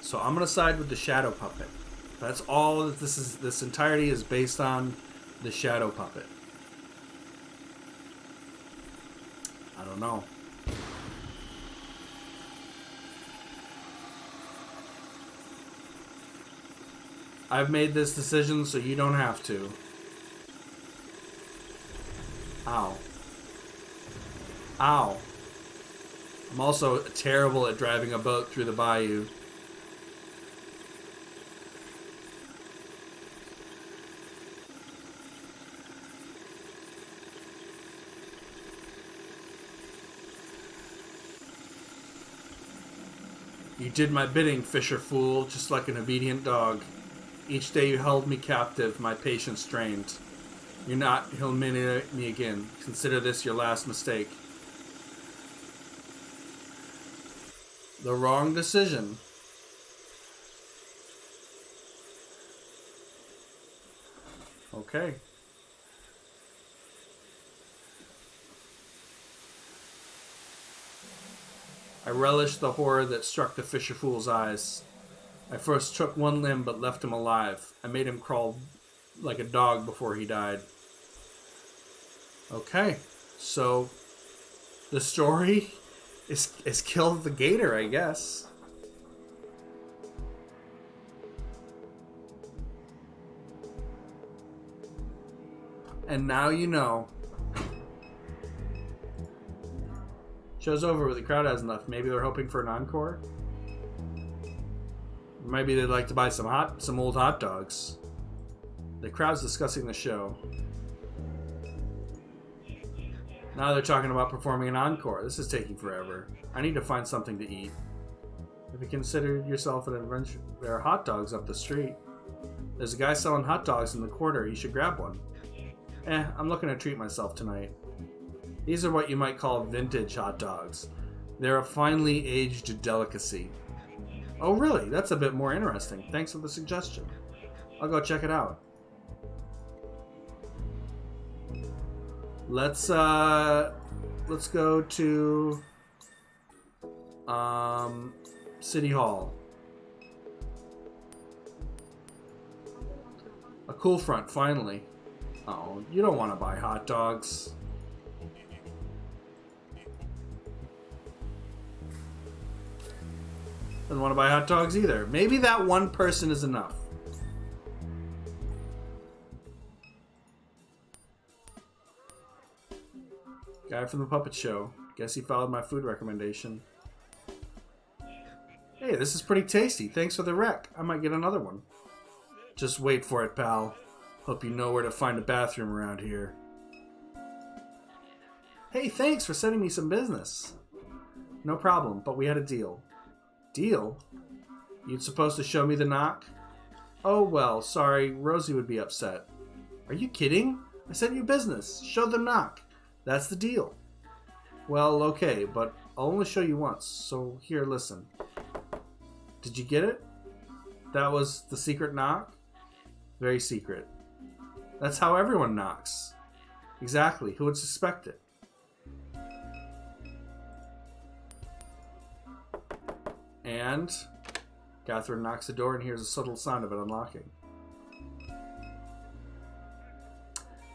so I'm gonna side with the shadow puppet. That's all that this is. This entirety is based on the shadow puppet. I don't know. I've made this decision so you don't have to. Ow. Ow. I'm also terrible at driving a boat through the bayou. You did my bidding, fisher fool, just like an obedient dog. Each day you held me captive, my patience strained. You're not humiliate me again. Consider this your last mistake. The wrong decision. Okay. I relished the horror that struck the fisher fool's eyes. I first took one limb but left him alive. I made him crawl like a dog before he died. Okay, so the story is kill the gator, I guess. And now you know. Show's over, but the crowd hasn't left. Maybe they're hoping for an encore? Maybe they'd like to buy some old hot dogs. The crowd's discussing the show. Now they're talking about performing an encore. This is taking forever. I need to find something to eat. Have you considered yourself an adventure? There are hot dogs up the street. There's a guy selling hot dogs in the corner. You should grab one. I'm looking to treat myself tonight. These are what you might call vintage hot dogs. They're a finely aged delicacy. Oh really? That's a bit more interesting. Thanks for the suggestion. I'll go check it out. Let's go to City Hall. A cool front, finally. Oh, you don't want to buy hot dogs. Doesn't want to buy hot dogs either. Maybe that one person is enough. Guy from the puppet show. Guess he followed my food recommendation. Hey, this is pretty tasty. Thanks for the rec. I might get another one. Just wait for it, pal. Hope you know where to find a bathroom around here. Hey, thanks for sending me some business. No problem, but we had a deal. Deal? You'd supposed to show me the knock? Oh well, sorry, Rosie would be upset. Are you kidding? I sent you business. Show them knock. That's the deal. Well, okay, but I'll only show you once, so here, listen. Did you get it? That was the secret knock? Very secret. That's how everyone knocks. Exactly, who would suspect it? And Catherine knocks the door and hears a subtle sound of it unlocking.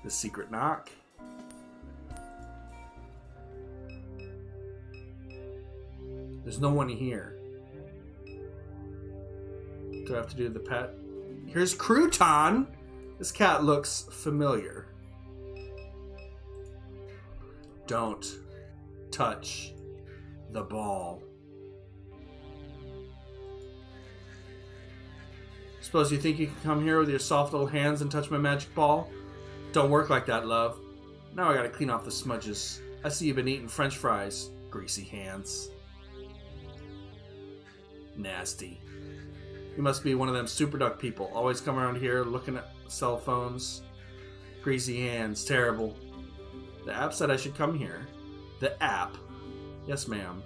The secret knock. There's no one here. Do I have to do the pet? Here's Crouton! This cat looks familiar. Don't touch the ball. Suppose you think you can come here with your soft little hands and touch my magic ball? Don't work like that, love. Now I gotta clean off the smudges. I see you've been eating French fries. Greasy hands. Nasty. You must be one of them super duck people. Always come around here looking at cell phones. Greasy hands. Terrible. The app said I should come here. The app? Yes, ma'am.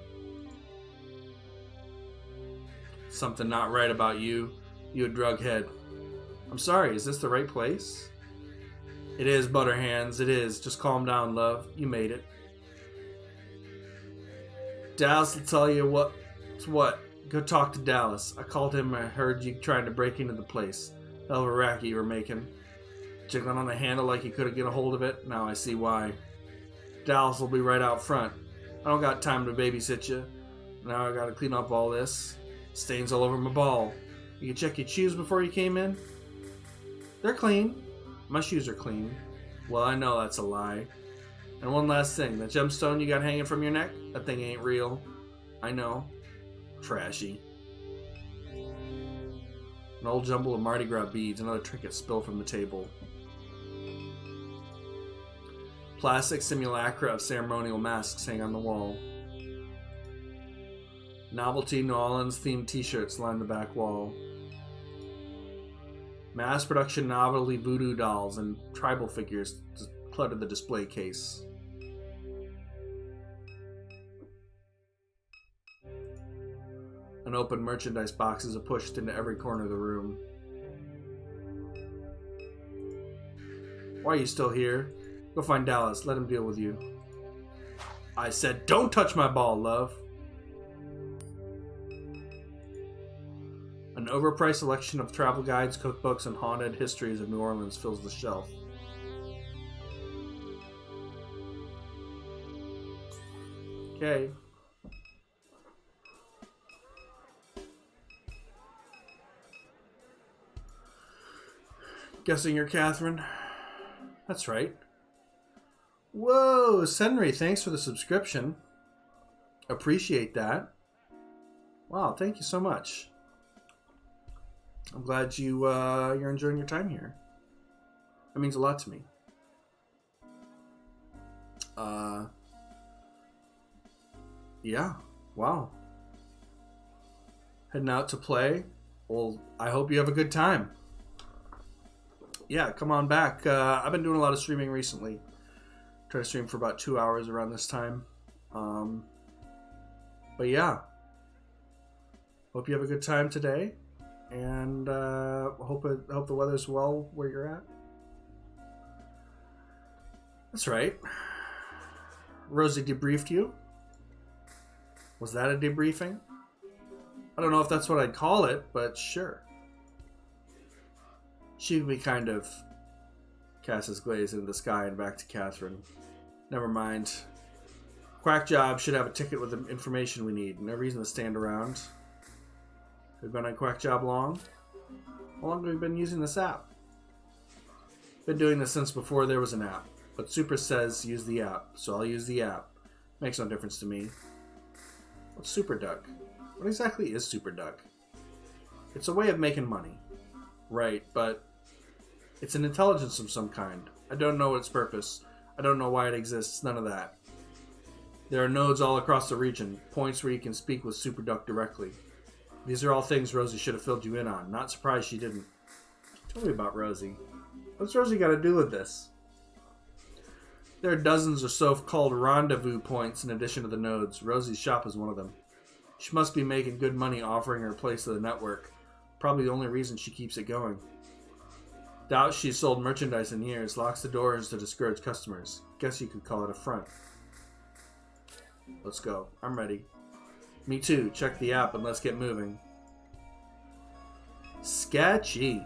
Something not right about you. You a drug head. I'm sorry, is this the right place? It is, Butterhands, it is. Just calm down, love. You made it. Dallas will tell you what's what. Go talk to Dallas. I called him and I heard you trying to break into the place. Hell of a racket you were making. Jiggling on the handle like you couldn't get a hold of it. Now I see why. Dallas will be right out front. I don't got time to babysit you. Now I gotta clean up all this. Stains all over my ball. You can check your shoes before you came in? They're clean. My shoes are clean. Well, I know that's a lie. And one last thing. That gemstone you got hanging from your neck? That thing ain't real. I know. Trashy. An old jumble of Mardi Gras beads. Another trinket spilled from the table. Plastic simulacra of ceremonial masks hang on the wall. Novelty New Orleans themed t-shirts line the back wall. Mass production novelty voodoo dolls and tribal figures cluttered the display case. Unopened merchandise boxes are pushed into every corner of the room. Why are you still here? Go find Dallas. Let him deal with you. I said, don't touch my ball, love. An overpriced selection of travel guides, cookbooks, and haunted histories of New Orleans fills the shelf. Okay. Guessing you're Catherine? That's right. Whoa, Senri, thanks for the subscription. Appreciate that. Wow, thank you so much. I'm glad you're enjoying your time here. That means a lot to me. Yeah. Wow. Heading out to play. Well, I hope you have a good time. Yeah, come on back. I've been doing a lot of streaming recently. Try to stream for about 2 hours around this time. But yeah. Hope you have a good time today. And hope the weather's well where you're at. That's right. Rosie debriefed you. Was that a debriefing? I don't know if that's what I'd call it, but sure. She would be kind of cast his glaze into the sky and back to Catherine. Never mind. Quack Job should have a ticket with the information we need. No reason to stand around. We've been on Quack Job long? How long have we been using this app? Been doing this since before there was an app. But Super says use the app, so I'll use the app. Makes no difference to me. What's Super Duck? What exactly is Super Duck? It's a way of making money. Right, but it's an intelligence of some kind. I don't know its purpose. I don't know why it exists. None of that. There are nodes all across the region. Points where you can speak with Super Duck directly. These are all things Rosie should have filled you in on. Not surprised she didn't. Tell me about Rosie. What's Rosie got to do with this? There are dozens or so called rendezvous points in addition to the nodes. Rosie's shop is one of them. She must be making good money offering her place to the network. Probably the only reason she keeps it going. Doubt she's sold merchandise in years. Locks the doors to discourage customers. Guess you could call it a front. Let's go. I'm ready. Me too. Check the app and let's get moving. Sketchy.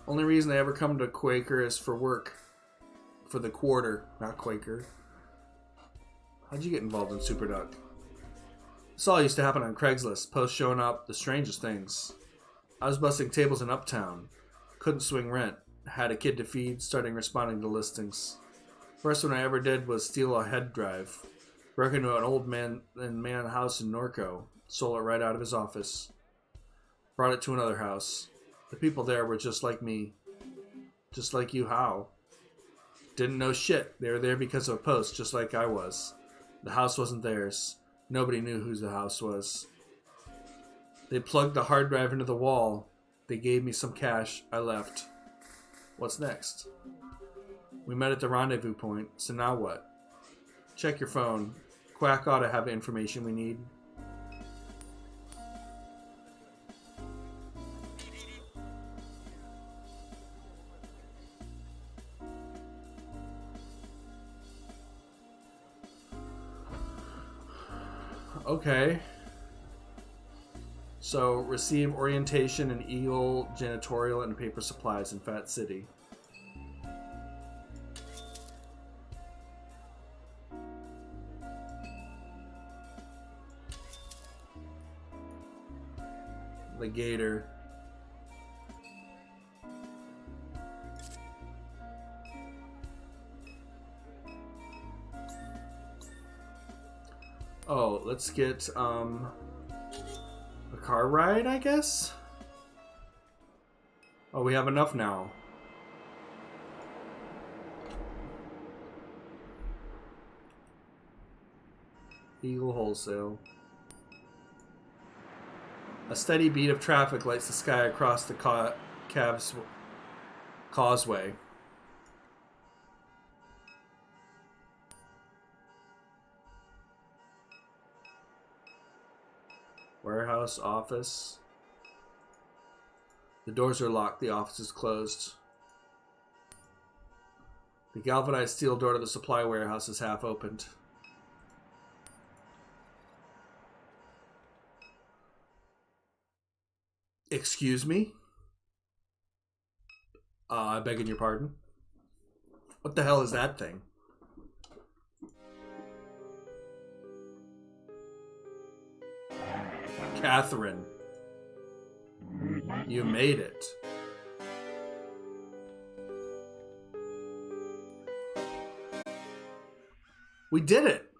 Only reason I ever come to Quaker is for work. For the quarter, not Quaker. How'd you get involved in Super Duck? This all used to happen on Craigslist. Posts showing up, the strangest things. I was busting tables in Uptown. Couldn't swing rent. Had a kid to feed, starting responding to listings. First one I ever did was steal a head drive. Broke into an old man house in Norco. Stole it right out of his office. Brought it to another house. The people there were just like me. Just like you, how? Didn't know shit. They were there because of a post, just like I was. The house wasn't theirs. Nobody knew whose the house was. They plugged the hard drive into the wall. They gave me some cash. I left. What's next? We met at the rendezvous point, so now what? Check your phone. Quack ought to have the information we need. Okay. So, receive orientation in Eagle, janitorial, and paper supplies in Fat City. The Gator. Oh, let's get a car ride, I guess? Oh, we have enough now. Eagle Wholesale. A steady beat of traffic lights the sky across the Cavs causeway. Warehouse, office. The doors are locked. The office is closed. The galvanized steel door to the supply warehouse is half opened. Excuse me? I beg your pardon? What the hell is that thing? Catherine. You made it. We did it.